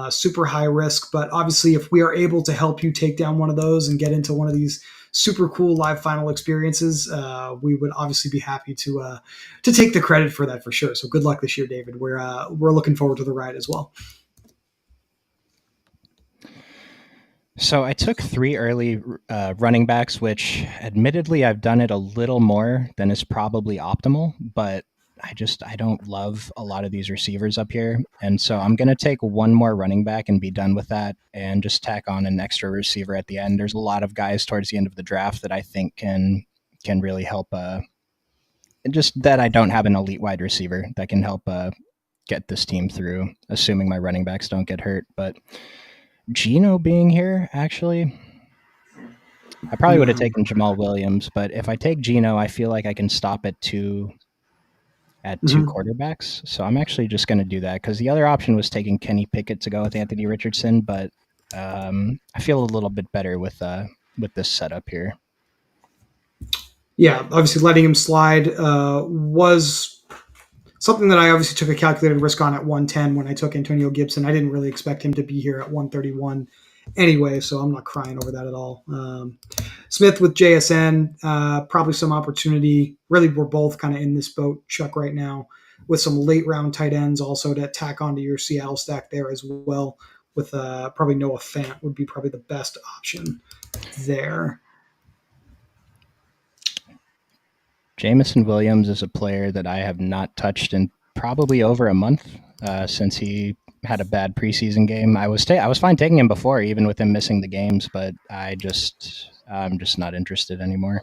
Super high risk, but obviously, if we are able to help you take down one of those and get into one of these super cool live final experiences, we would obviously be happy to take the credit for that for sure. So good luck this year, David. We're looking forward to the ride as well. So I took three early running backs, which admittedly I've done it a little more than is probably optimal, but I don't love a lot of these receivers up here. And so I'm going to take one more running back and be done with that and just tack on an extra receiver at the end. There's a lot of guys towards the end of the draft that I think can really help just that I don't have an elite wide receiver that can help get this team through, assuming my running backs don't get hurt. But Gino being here, actually, I probably would have Mm-hmm. taken Jamal Williams, but if I take Gino, I feel like I can stop at two Mm-hmm. quarterbacks. So I'm actually just going to do that because the other option was taking Kenny Pickett to go with Anthony Richardson, but I feel a little bit better with this setup here. Yeah, obviously letting him slide was something that I obviously took a calculated risk on at 110 when I took Antonio Gibson. I didn't really expect him to be here at 131 anyway, so I'm not crying over that at all. Smith with JSN, probably some opportunity. Really, we're both kind of in this boat, Chuck, right now, with some late round tight ends also to tack onto your Seattle stack there as well. With probably Noah Fant would be probably the best option there. Jamison Williams is a player that I have not touched in probably over a month since he had a bad preseason game. I was fine taking him before, even with him missing the games, but I'm just not interested anymore.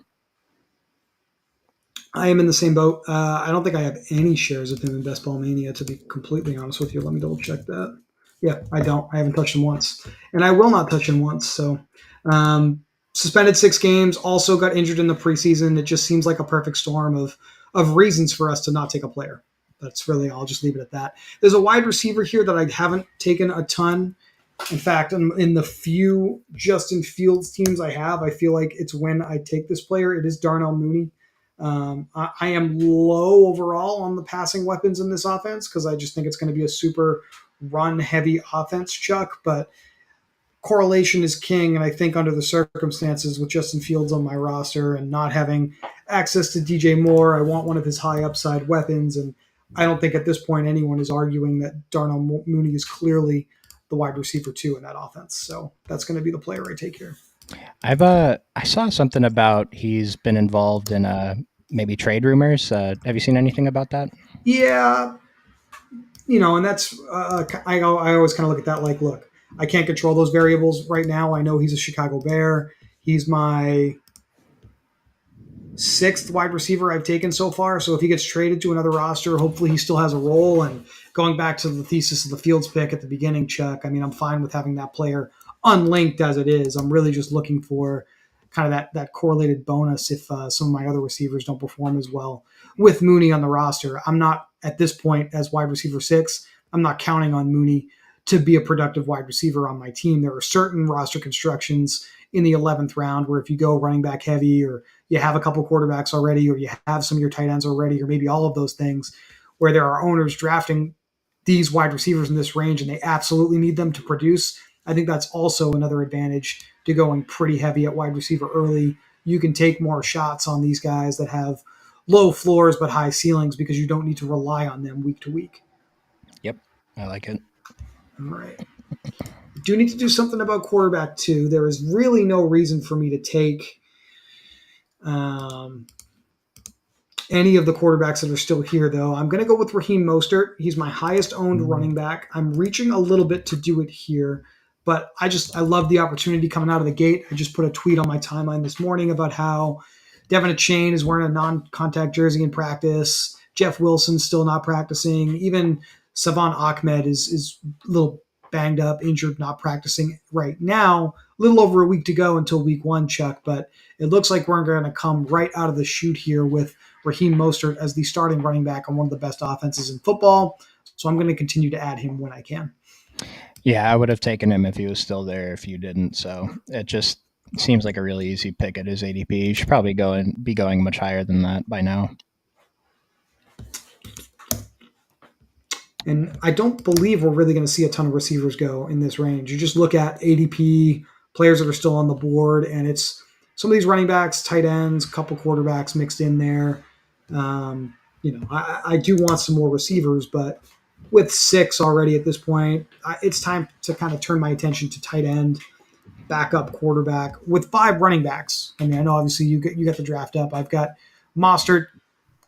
I am in the same boat. I don't think I have any shares of him in Best Ball Mania, to be completely honest with you. Let me double check that. Yeah, I don't. I haven't touched him once, and I will not touch him once. So, um, suspended 6 games. Also got injured in the preseason. It just seems like a perfect storm of reasons for us to not take a player. That's really. I'll just leave it at that. There's a wide receiver here that I haven't taken a ton. In fact, in the few Justin Fields teams I have, I feel like it's when I take this player. It is Darnell Mooney. I am low overall on the passing weapons in this offense because I just think it's going to be a super run heavy offense, Chuck. But correlation is king. And I think under the circumstances with Justin Fields on my roster and not having access to DJ Moore, I want one of his high upside weapons. And I don't think at this point anyone is arguing that Darnell Mooney is clearly the wide receiver two in that offense. So that's going to be the player I take here. I saw something about he's been involved in maybe trade rumors. Have you seen anything about that? Yeah, and that's I always kind of look at that like, look, I can't control those variables right now. I know he's a Chicago Bear. He's my sixth wide receiver I've taken so far. So if he gets traded to another roster, hopefully he still has a role. And going back to the thesis of the Fields pick at the beginning, Chuck, I mean, I'm fine with having that player unlinked as it is. I'm really just looking for kind of that correlated bonus if some of my other receivers don't perform as well with Mooney on the roster. I'm not at this point as wide receiver 6. I'm not counting on Mooney to be a productive wide receiver on my team. There are certain roster constructions in the 11th round where if you go running back heavy or you have a couple quarterbacks already, or you have some of your tight ends already, or maybe all of those things, where there are owners drafting these wide receivers in this range and they absolutely need them to produce. I think that's also another advantage to going pretty heavy at wide receiver early. You can take more shots on these guys that have low floors but high ceilings because you don't need to rely on them week to week. Yep, I like it. All right. Do need to do something about quarterback too. There is really no reason for me to take um, any of the quarterbacks that are still here, though. I'm going to go with Raheem Mostert. He's my highest owned running back. I'm reaching a little bit to do it here, but I love the opportunity coming out of the gate. I just put a tweet on my timeline this morning about how Devin Chain is wearing a non-contact jersey in practice. Jeff Wilson's still not practicing. Even Savon Ahmed is a little banged up, injured, not practicing right now. little over a week to go until week one, Chuck, but it looks like we're going to come right out of the chute here with Raheem Mostert as the starting running back on one of the best offenses in football. So I'm going to continue to add him when I can. Yeah, I would have taken him if he was still there. If you didn't, so it just seems like a really easy pick at his ADP. You should probably be going much higher than that by now. And I don't believe we're really going to see a ton of receivers go in this range. You just look at ADP players that are still on the board, and it's some of these running backs, tight ends, a couple quarterbacks mixed in there. I do want some more receivers, but with six already at this point, it's time to kind of turn my attention to tight end, backup quarterback with five running backs. I mean, I know obviously you got the draft up. I've got Mostert,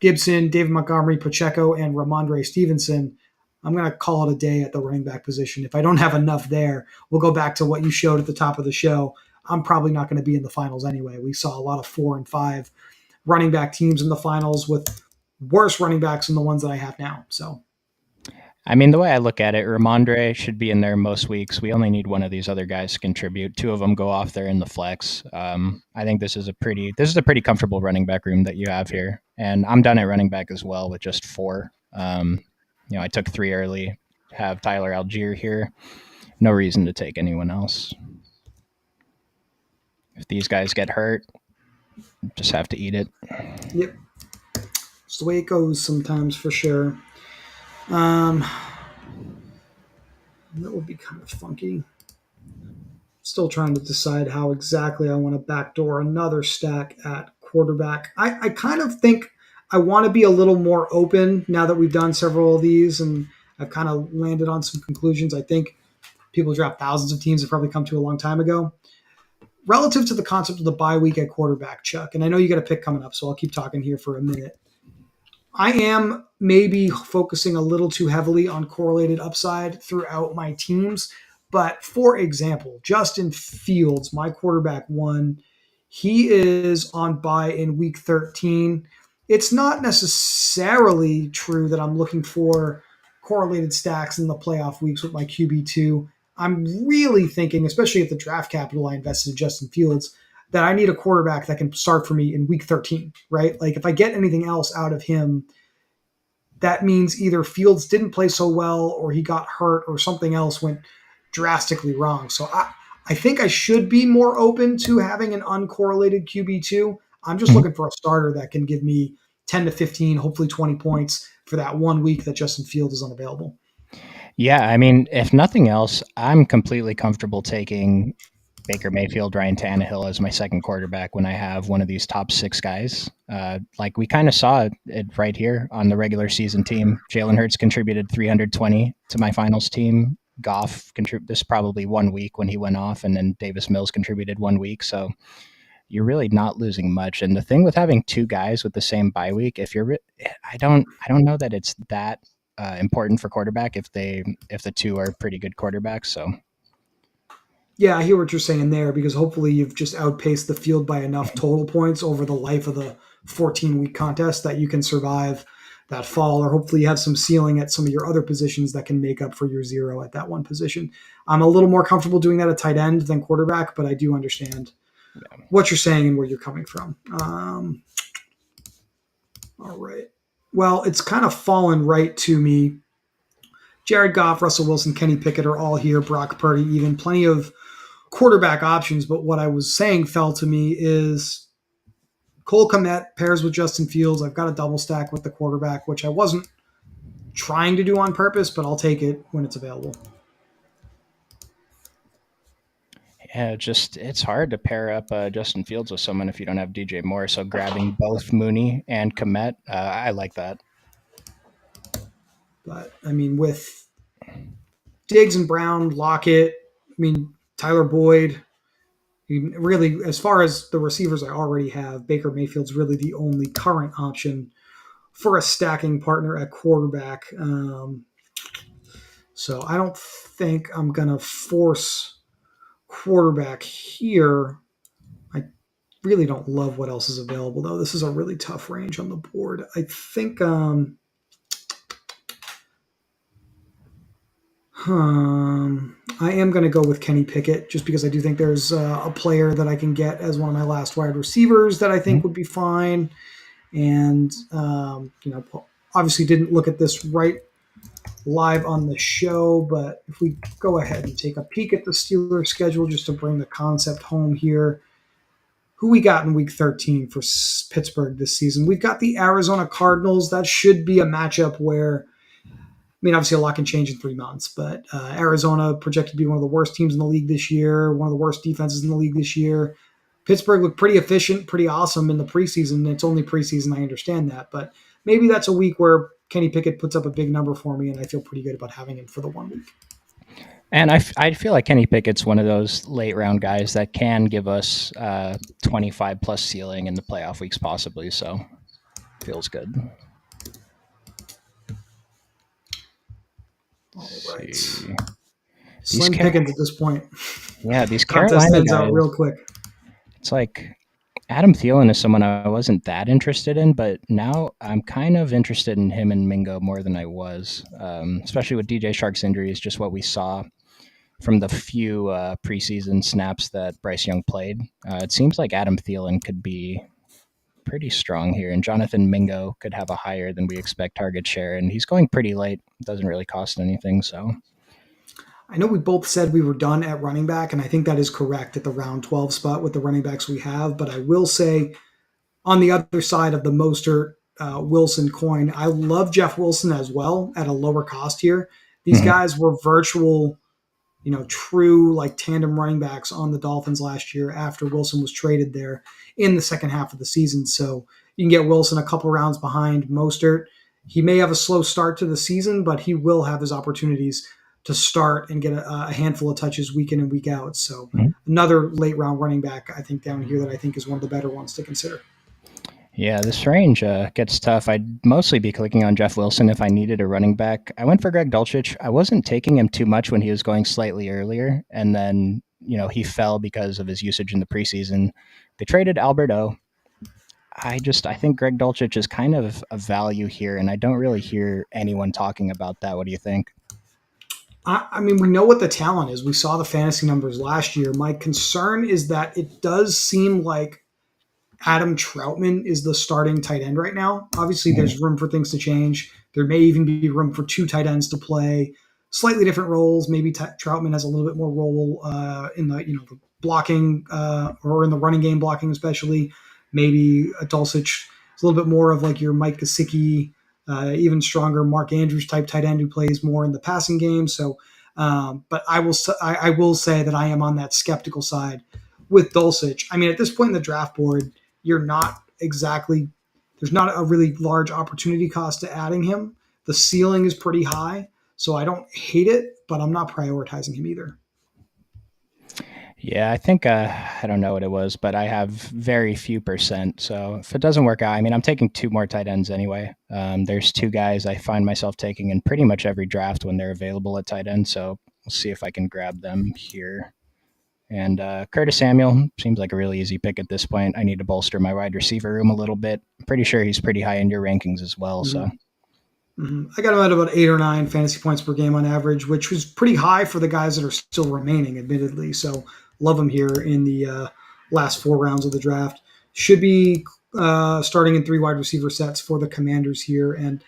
Gibson, David Montgomery, Pacheco, and Ramondre Stevenson. I'm going to call it a day at the running back position. If I don't have enough there, we'll go back to what you showed at the top of the show. I'm probably not going to be in the finals anyway. We saw a lot of 4 and 5 running back teams in the finals with worse running backs than the ones that I have now. So, I mean, the way I look at it, Ramondre should be in there most weeks. We only need one of these other guys to contribute. Two of them go off there in the flex. I think this is a pretty comfortable running back room that you have here, and I'm done at running back as well with just 4. I took 3 early. Have Tyler Algier here. No reason to take anyone else. If these guys get hurt, just have to eat it. yep, it's the way it goes sometimes for sure. That would be kind of funky. Still trying to decide how exactly I want to backdoor another stack at quarterback. I kind of think I want to be a little more open now that we've done several of these and I've kind of landed on some conclusions. I think people draft thousands of teams have probably come to a long time ago. Relative to the concept of the bye week at quarterback, Chuck, and I know you got a pick coming up, so I'll keep talking here for a minute. I am maybe focusing a little too heavily on correlated upside throughout my teams. But for example, Justin Fields, my quarterback one, he is on bye in week 13. It's not necessarily true that I'm looking for correlated stacks in the playoff weeks with my QB2. I'm really thinking, especially at the draft capital I invested in Justin Fields, that I need a quarterback that can start for me in week 13, right? Like if I get anything else out of him, that means either Fields didn't play so well or he got hurt or something else went drastically wrong. So I think I should be more open to having an uncorrelated QB2. I'm just looking for a starter that can give me 10 to 15, hopefully 20 points for that 1 week that Justin Fields is unavailable. Yeah, I mean, if nothing else, I'm completely comfortable taking Baker Mayfield, Ryan Tannehill as my second quarterback when I have one of these top 6 guys. Like we kind of saw it right here on the regular season team. Jalen Hurts contributed 320 to my finals team. Goff contributed this probably 1 week when he went off, and then Davis Mills contributed 1 week. So you're really not losing much. And the thing with having 2 guys with the same bye week, I don't know that it's that important for quarterback if the 2 are pretty good quarterbacks. So Yeah, I hear what you're saying there because hopefully you've just outpaced the field by enough total points over the life of the 14-week contest that you can survive that fall, or hopefully you have some ceiling at some of your other positions that can make up for your zero at that one position. I'm a little more comfortable doing that at tight end than quarterback, but I do understand what you're saying and where you're coming from. All right. Well, it's kind of fallen right to me. Jared Goff, Russell Wilson, Kenny Pickett are all here. Brock Purdy, even plenty of quarterback options. But what I was saying fell to me is Cole Kmet pairs with Justin Fields. I've got a double stack with the quarterback, which I wasn't trying to do on purpose, but I'll take it when it's available. yeah, it's hard to pair up Justin Fields with someone if you don't have DJ Moore. So grabbing both Mooney and Komet, I like that. But I mean, with Diggs and Brown, Lockett, I mean, Tyler Boyd, really, as far as the receivers I already have, Baker Mayfield's really the only current option for a stacking partner at quarterback. So I don't think I'm going to force quarterback here. I really don't love what else is available, though. This is a really tough range on the board. I think I am going to go with Kenny Pickett just because I do think there's a player that I can get as one of my last wide receivers that I think Mhm. would be fine. And, obviously didn't look at this right live on the show, but if we go ahead and take a peek at the Steelers schedule just to bring the concept home here, who we got in week 13 for Pittsburgh this season? We've got the Arizona Cardinals. That should be a matchup where, I mean, obviously a lot can change in 3 months, but Arizona projected to be one of the worst teams in the league this year, one of the worst defenses in the league this year. Pittsburgh looked pretty efficient, pretty awesome in the preseason. It's only preseason, I understand that, but maybe that's a week where Kenny Pickett puts up a big number for me, and I feel pretty good about having him for the 1 week. And I feel like Kenny Pickett's one of those late round guys that can give us 25 plus ceiling in the playoff weeks, possibly. So feels good. All Let's right. see. These Slim pickings at this point. yeah, these Contest Carolina thins out guys. real quick. It's like Adam Thielen is someone I wasn't that interested in, but now I'm kind of interested in him and Mingo more than I was, especially with DJ Shark's injuries. Just what we saw from the few preseason snaps that Bryce Young played. It seems like Adam Thielen could be pretty strong here, and Jonathan Mingo could have a higher than we expect target share, and he's going pretty late. Doesn't really cost anything, so. I know we both said we were done at running back, and I think that is correct at the round 12 spot with the running backs we have. But I will say, on the other side of the Mostert Wilson coin, I love Jeff Wilson as well at a lower cost here. These Mhm. guys were virtual, true like tandem running backs on the Dolphins last year after Wilson was traded there in the second half of the season. So you can get Wilson a couple rounds behind Mostert. He may have a slow start to the season, but he will have his opportunities to start and get a handful of touches week in and week out. So Mhm. another late round running back, I think, down here that I think is one of the better ones to consider. Yeah, this range gets tough. I'd mostly be clicking on Jeff Wilson if I needed a running back. I went for Greg Dulcich. I wasn't taking him too much when he was going slightly earlier, and then he fell because of his usage in the preseason. They traded Albert O. I think Greg Dulcich is kind of a value here, and I don't really hear anyone talking about that. What do you think? I mean, we know what the talent is. We saw the fantasy numbers last year. My concern is that it does seem like Adam Troutman is the starting tight end right now. Obviously, Mhm. there's room for things to change. There may even be room for two tight ends to play slightly different roles. Maybe Troutman has a little bit more role in the blocking or in the running game blocking, especially. Maybe a Dulcich is a little bit more of like your Mike Gesicki, even stronger Mark Andrews type tight end who plays more in the passing game. So, but I will say that I am on that skeptical side with Dulcich. I mean, at this point in the draft board, you're not exactly there's not a really large opportunity cost to adding him. The ceiling is pretty high, so I don't hate it, but I'm not prioritizing him either. Yeah, I think I don't know what it was, but I have very few percent. So if it doesn't work out, I mean, I'm taking two more tight ends anyway. There's two guys I find myself taking in pretty much every draft when they're available at tight end. So we'll see if I can grab them here. And Curtis Samuel seems like a really easy pick at this point. I need to bolster my wide receiver room a little bit. I'm pretty sure he's pretty high in your rankings as well. So. Mm-hmm. Mm-hmm. I got him at about 8 or 9 fantasy points per game on average, which was pretty high for the guys that are still remaining, admittedly. So love him here in the last 4 rounds of the draft. Should be starting in 3 wide receiver sets for the Commanders here, and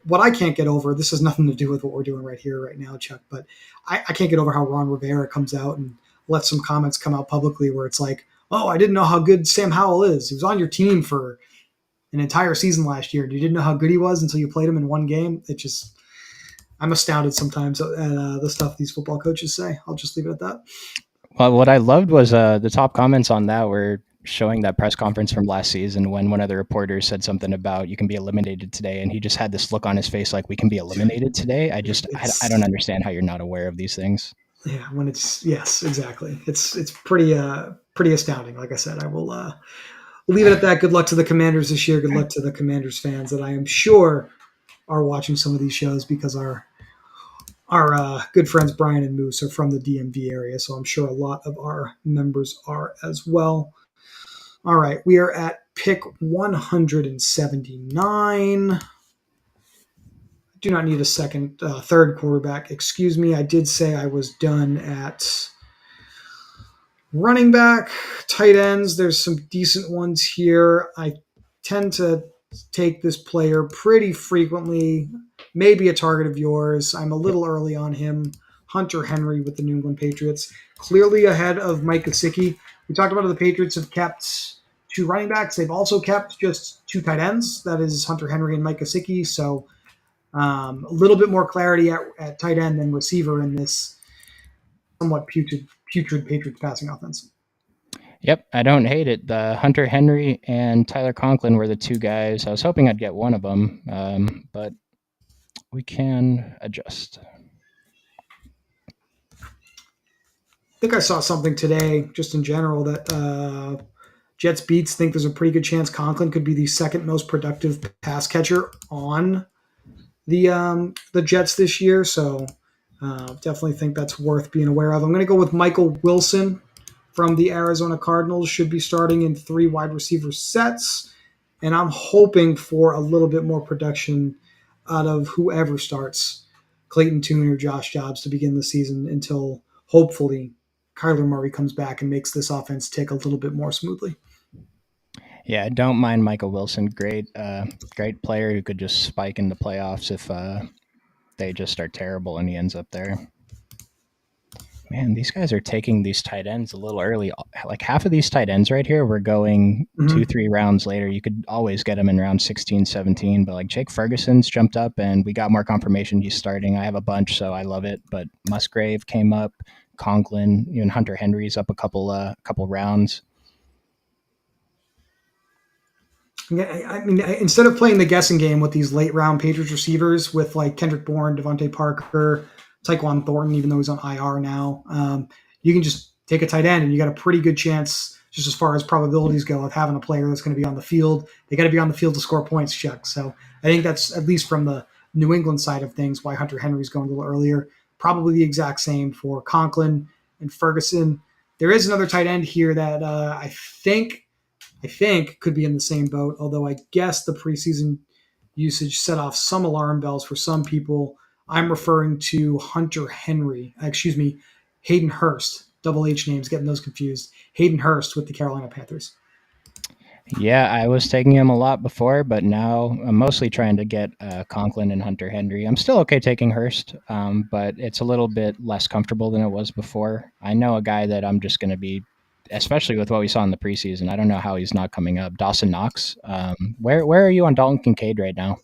what I can't get over, this has nothing to do with what we're doing right here, right now, Chuck, but I can't get over how Ron Rivera comes out and lets some comments come out publicly where it's like, oh, I didn't know how good Sam Howell is. He was on your team for an entire season last year. And you didn't know how good he was until you played him in one game. It just, I'm astounded sometimes at the stuff these football coaches say. I'll just leave it at that. Well, what I loved was the top comments on that were showing that press conference from last season when one of the reporters said something about you can be eliminated today, and he just had this look on his face like we can be eliminated today. I don't It's, understand how you're not aware of these things. yeah, when it's, yes, exactly. It's pretty astounding. Like I said, I will leave it at that. Good luck to the Commanders this year. Good luck to the Commanders fans that I am sure are watching some of these shows because our good friends Brian and Moose are from the DMV area, so I'm sure a lot of our members are as well. All right, we are at pick 179. do not need a third quarterback. Excuse me. I did say I was done at running back, tight ends. There's some decent ones here. I tend to take this player pretty frequently. Maybe a target of yours. I'm a Yep. little early on him. Hunter Henry with the New England Patriots, clearly ahead of Mike Gesicki. We talked about how the Patriots have kept two running backs. They've also kept just two tight ends. That is Hunter Henry and Mike Gesicki. So a little bit more clarity at tight end than receiver in this somewhat putrid Patriots passing offense. Yep, I don't hate it. The Hunter Henry and Tyler Conklin were the two guys. I was hoping I'd get one of them, but we can adjust. Think I saw something today, just in general, that Jets beats think there's a pretty good chance Conklin could be the second most productive pass catcher on the Jets this year. So definitely think that's worth being aware of. I'm going to go with Michael Wilson from the Arizona Cardinals. Should be starting in three wide receiver sets, and I'm hoping for a little bit more production out of whoever starts, Clayton Tune or Josh Jobs, to begin the season until hopefully Kyler Murray comes back and makes this offense tick a little bit more smoothly. Yeah, I don't mind Michael Wilson. Great player who could just spike in the playoffs if they just are terrible and he ends up there. Man, these guys are taking these tight ends a little early. Like half of these tight ends right here, we're going two, Mm-hmm. 3 rounds later. You could always get them in round 16, 17. But like Jake Ferguson's jumped up and we got more confirmation he's starting. I have a bunch, so I love it. But Musgrave came up, Conklin, even Hunter Henry's up a couple rounds. Yeah, I mean, instead of playing the guessing game with these late round Patriots receivers with like Kendrick Bourne, Devontae Parker, Tyquan Thornton, even though he's on IR now, you can just take a tight end and you got a pretty good chance, just as far as probabilities go, of having a player that's going to be on the field. They got to be on the field to score points, Chuck. So I think that's, at least from the New England side of things, why Hunter Henry's going a little earlier. Probably the exact same for Conklin and Ferguson. There is another tight end here that I think could be in the same boat, although I guess the preseason usage set off some alarm bells for some people. I'm referring to Hunter Henry, excuse me, Hayden Hurst, double H names, getting those confused. Hayden Hurst with the Carolina Panthers. Yeah, I was taking him a lot before, but now I'm mostly trying to get Conklin and Hunter Henry. I'm still okay taking Hurst, but it's a little bit less comfortable than it was before. I know a guy that I'm just going to be, especially with what we saw in the preseason. I don't know how he's not coming up. Dawson Knox. Where are you on Dalton Kincaid right now?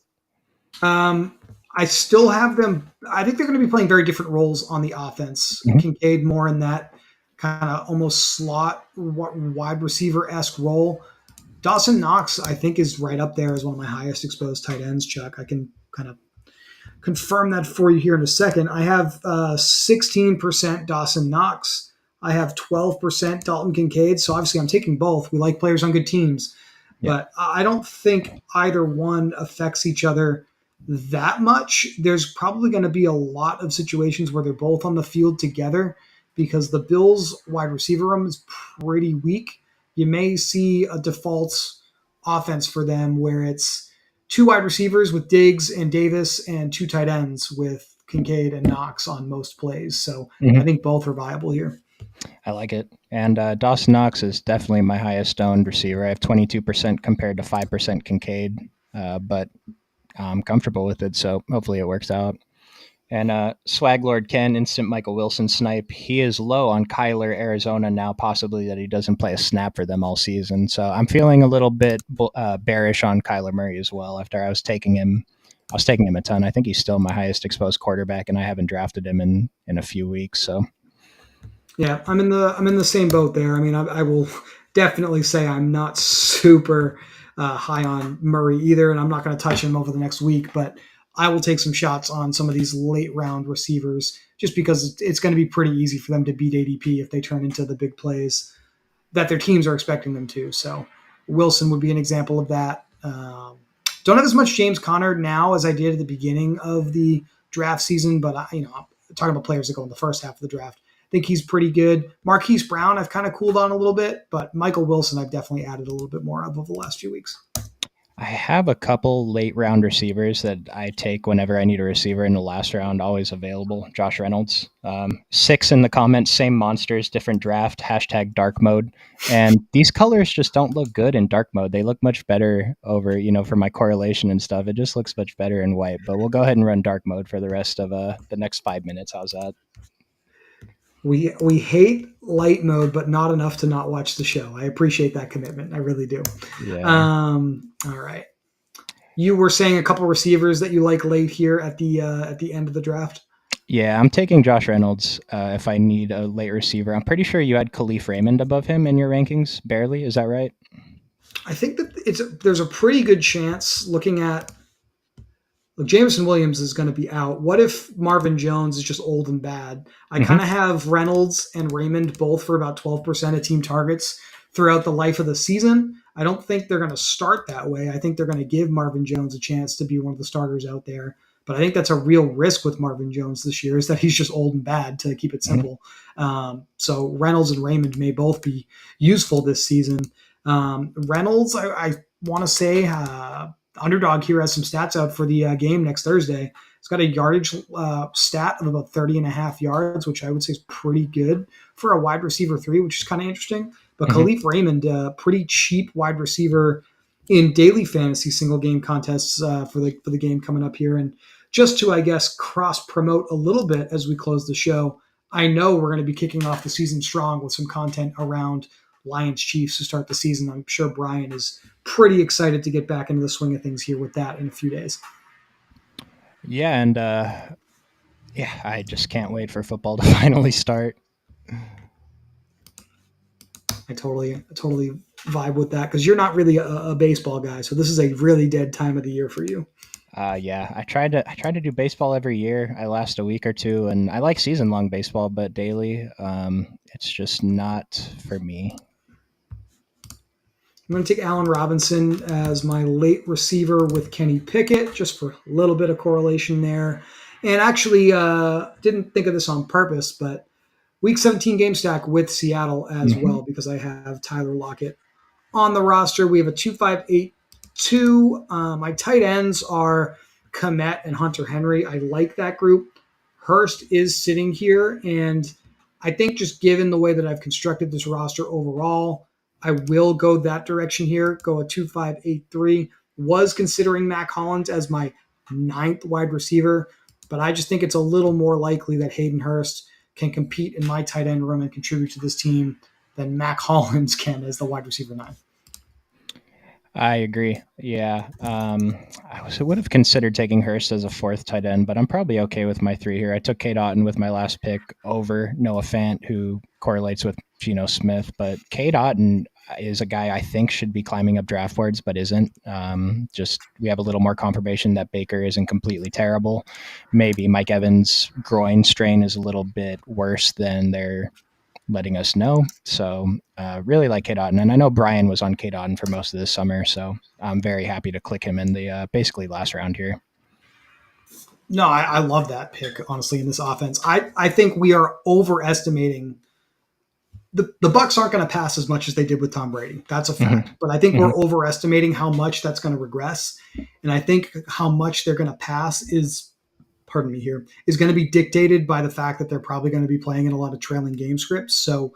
Um, I still have them. I think they're going to be playing very different roles on the offense. Mhm. Kincaid more in that kind of almost slot wide receiver esque role. Dawson Knox, I think, is right up there as one of my highest exposed tight ends, Chuck. I can kind of confirm that for you here in a second. I have 16% Dawson Knox. I have 12% Dalton Kincaid. So obviously, I'm taking both. We like players on good teams, Yeah. but I don't think either one affects each other that much. There's probably going to be a lot of situations where they're both on the field together because the Bills' wide receiver room is pretty weak. You may see a default offense for them where it's two wide receivers with Diggs and Davis and two tight ends with Kincaid and Knox on most plays. So I Mhm. think both are viable here. I like it. And Dawson Knox is definitely my highest owned receiver. I have 22% compared to 5% Kincaid, but I'm comfortable with it. So hopefully it works out. And Swag Lord Ken, instant Michael Wilson snipe. He is low on Kyler, Arizona now, possibly that he doesn't play a snap for them all season. So I'm feeling a little bit bearish on Kyler Murray as well. After I was taking him, a ton. I think he's still my highest exposed quarterback, and I haven't drafted him in a few weeks. So Yeah, I'm in the same boat there. I mean, I will definitely say I'm not super high on Murray either, and I'm not going to touch him over the next week. But I will take some shots on some of these late round receivers just because it's going to be pretty easy for them to beat ADP if they turn into the big plays that their teams are expecting them to. So Wilson would be an example of that. Don't have as much James Conner now as I did at the beginning of the draft season, but I'm talking about players that go in the first half of the draft. I think he's pretty good. Marquise Brown, I've kind of cooled on a little bit, but Michael Wilson, I've definitely added a little bit more of over the last few weeks. I have a couple late round receivers that I take whenever I need a receiver in the last round, always available. Josh Reynolds. Six in the comments, same monsters, different draft, hashtag dark mode. And these colors just don't look good in dark mode. They look much better over, for my correlation and stuff. It just looks much better in white. But we'll go ahead and run dark mode for the rest of the next 5 minutes. How's that? We hate light mode, but not enough to not watch the show. I appreciate that commitment. I really do. Yeah. All right. You were saying a couple receivers that you like late here at the end of the draft. Yeah, I'm taking Josh Reynolds if I need a late receiver. I'm pretty sure you had Khalif Raymond above him in your rankings, barely. Is that right? I think that there's a pretty good chance looking at look, Jameson Williams is going to be out. What if Marvin Jones is just old and bad? I kind Hmm. of have Reynolds and Raymond both for about 12% of team targets throughout the life of the season. I don't think they're going to start that way. I think they're going to give Marvin Jones a chance to be one of the starters out there. But I think that's a real risk with Marvin Jones this year is that he's just old and bad, to keep it Hmm. simple. So Reynolds and Raymond may both be useful this season. Reynolds, I want to say Underdog here has some stats out for the game next Thursday. It's got a yardage stat of about 30 and a half yards, which I would say is pretty good for a wide receiver three, which is kind of interesting. But Hmm. Khalif Raymond, pretty cheap wide receiver in daily fantasy single game contests for the game coming up here. And just to, I guess, cross promote a little bit as we close the show, I know we're going to be kicking off the season strong with some content around Lions Chiefs to start the season. I'm sure Brian is pretty excited to get back into the swing of things here with that in a few days. Yeah, and yeah, I just can't wait for football to finally start. I totally vibe with that because you're not really a baseball guy, so this is a really dead time of the year for you. Yeah, I try to do baseball every year. I last a week or two, and I like season long baseball, but daily, it's just not for me. I'm going to take Allen Robinson as my late receiver with Kenny Pickett, just for a little bit of correlation there. And actually, didn't think of this on purpose, but Week 17 game stack with Seattle as Hmm. well because I have Tyler Lockett on the roster. We have a 2-5-8-2. My tight ends are Komet and Hunter Henry. I like that group. Hurst is sitting here, and I think just given the way that I've constructed this roster overall, I will go that direction here. Go a 2-5-8-3. Was considering Mac Hollins as my ninth wide receiver, but I just think it's a little more likely that Hayden Hurst can compete in my tight end room and contribute to this team than Mac Hollins can as the wide receiver nine. I agree. Yeah, would have considered taking Hurst as a fourth tight end, but I'm probably okay with my three here. I took Kate Otten with my last pick over Noah Fant, who correlates with Geno Smith, but Kate Otten is a guy I think should be climbing up draft boards, but isn't. Just we have a little more confirmation that Baker isn't completely terrible. Maybe Mike Evans' groin strain is a little bit worse than their letting us know. So really like Kate Otten, and I know Brian was on Kate Otten for most of this summer, so I'm very happy to click him in the basically last round here. No, I love that pick, honestly, in this offense. I think we are overestimating the Bucks aren't going to pass as much as they did with Tom Brady. That's a Mm-hmm. fact. But I think Mm-hmm. we're overestimating how much that's going to regress. And I think how much they're going to pass is, pardon me here, is going to be dictated by the fact that they're probably going to be playing in a lot of trailing game scripts. So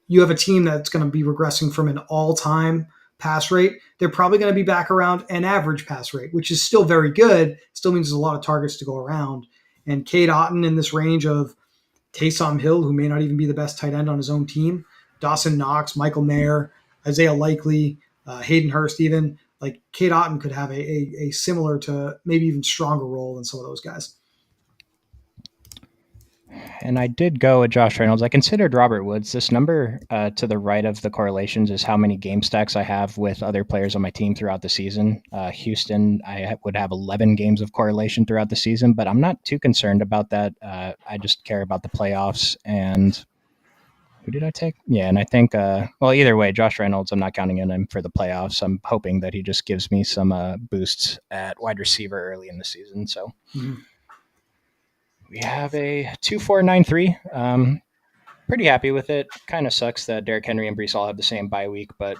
you have a team that's going to be regressing from an all-time pass rate. They're probably going to be back around an average pass rate, which is still very good. Still means there's a lot of targets to go around. And Cade Otton in this range of Taysom Hill, who may not even be the best tight end on his own team, Dawson Knox, Michael Mayer, Isaiah Likely, Hayden Hurst, even like Cade Otton could have a similar to maybe even stronger role than some of those guys. And I did go with Josh Reynolds. I considered Robert Woods. This number to the right of the correlations is how many game stacks I have with other players on my team throughout the season. Houston, would have 11 games of correlation throughout the season, but I'm not too concerned about that. I just care about the playoffs. And who did I take? Yeah, and I think, well, either way, Josh Reynolds, I'm not counting in him for the playoffs. I'm hoping that he just gives me some boosts at wide receiver early in the season. So Mhm. we have a 2-4-9-3. Pretty happy with it. Kind of sucks that Derrick Henry and Brees all have the same bye week, but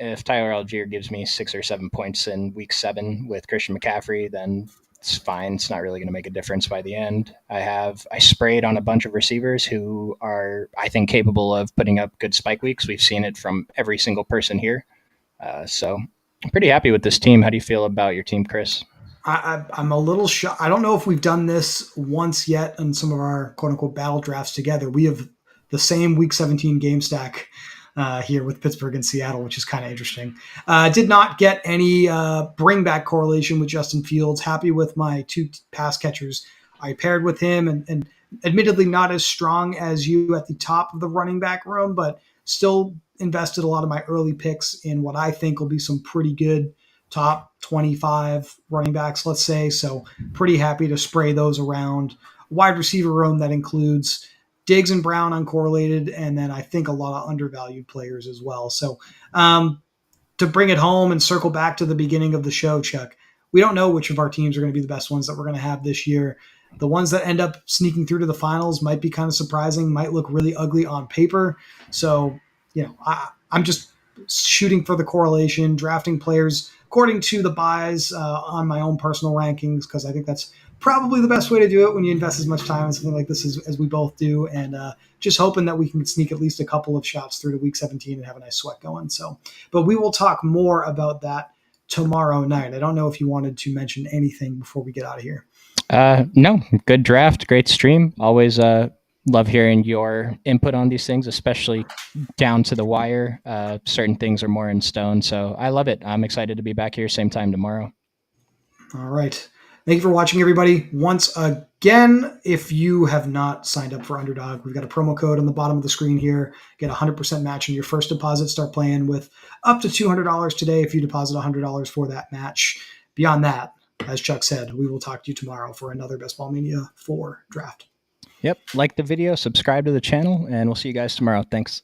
if Tyler Algier gives me 6 or 7 points in week 7 with Christian McCaffrey, then it's fine. It's not really going to make a difference by the end. I sprayed on a bunch of receivers who are, I think, capable of putting up good spike weeks. We've seen it from every single person here. So I'm pretty happy with this team. How do you feel about your team, Chris? I'm a little shocked. I don't know if we've done this once yet in some of our quote unquote battle drafts together. We have the same Week 17 game stack here with Pittsburgh and Seattle, which is kind of interesting. Did not get any bring back correlation with Justin Fields. Happy with my 2 pass catchers I paired with him, and admittedly not as strong as you at the top of the running back room, but still invested a lot of my early picks in what I think will be some pretty good top 25 running backs, let's say. So pretty happy to spray those around. Wide receiver room that includes Diggs and Brown uncorrelated, and then I think a lot of undervalued players as well. So to bring it home and circle back to the beginning of the show, Chuck, we don't know which of our teams are going to be the best ones that we're going to have this year. The ones that end up sneaking through to the finals might be kind of surprising, might look really ugly on paper. So, I'm just shooting for the correlation, drafting players according to the buys on my own personal rankings, because I think that's probably the best way to do it when you invest as much time in something like this as we both do. And just hoping that we can sneak at least a couple of shots through to week 17 and have a nice sweat going. So, but we will talk more about that tomorrow night. I don't know if you wanted to mention anything before we get out of here. No, good draft, great stream. Always love hearing your input on these things, especially down to the wire. Certain things are more in stone, so I love it. I'm excited to be back here same time tomorrow. All right. Thank you for watching, everybody. Once again, if you have not signed up for Underdog, we've got a promo code on the bottom of the screen here. Get a 100% match on your first deposit. Start playing with up to $200 today if you deposit $100 for that match. Beyond that, as Chuck said, we will talk to you tomorrow for another Best Ball Mania 4 draft. Yep. Like the video, subscribe to the channel, and we'll see you guys tomorrow. Thanks.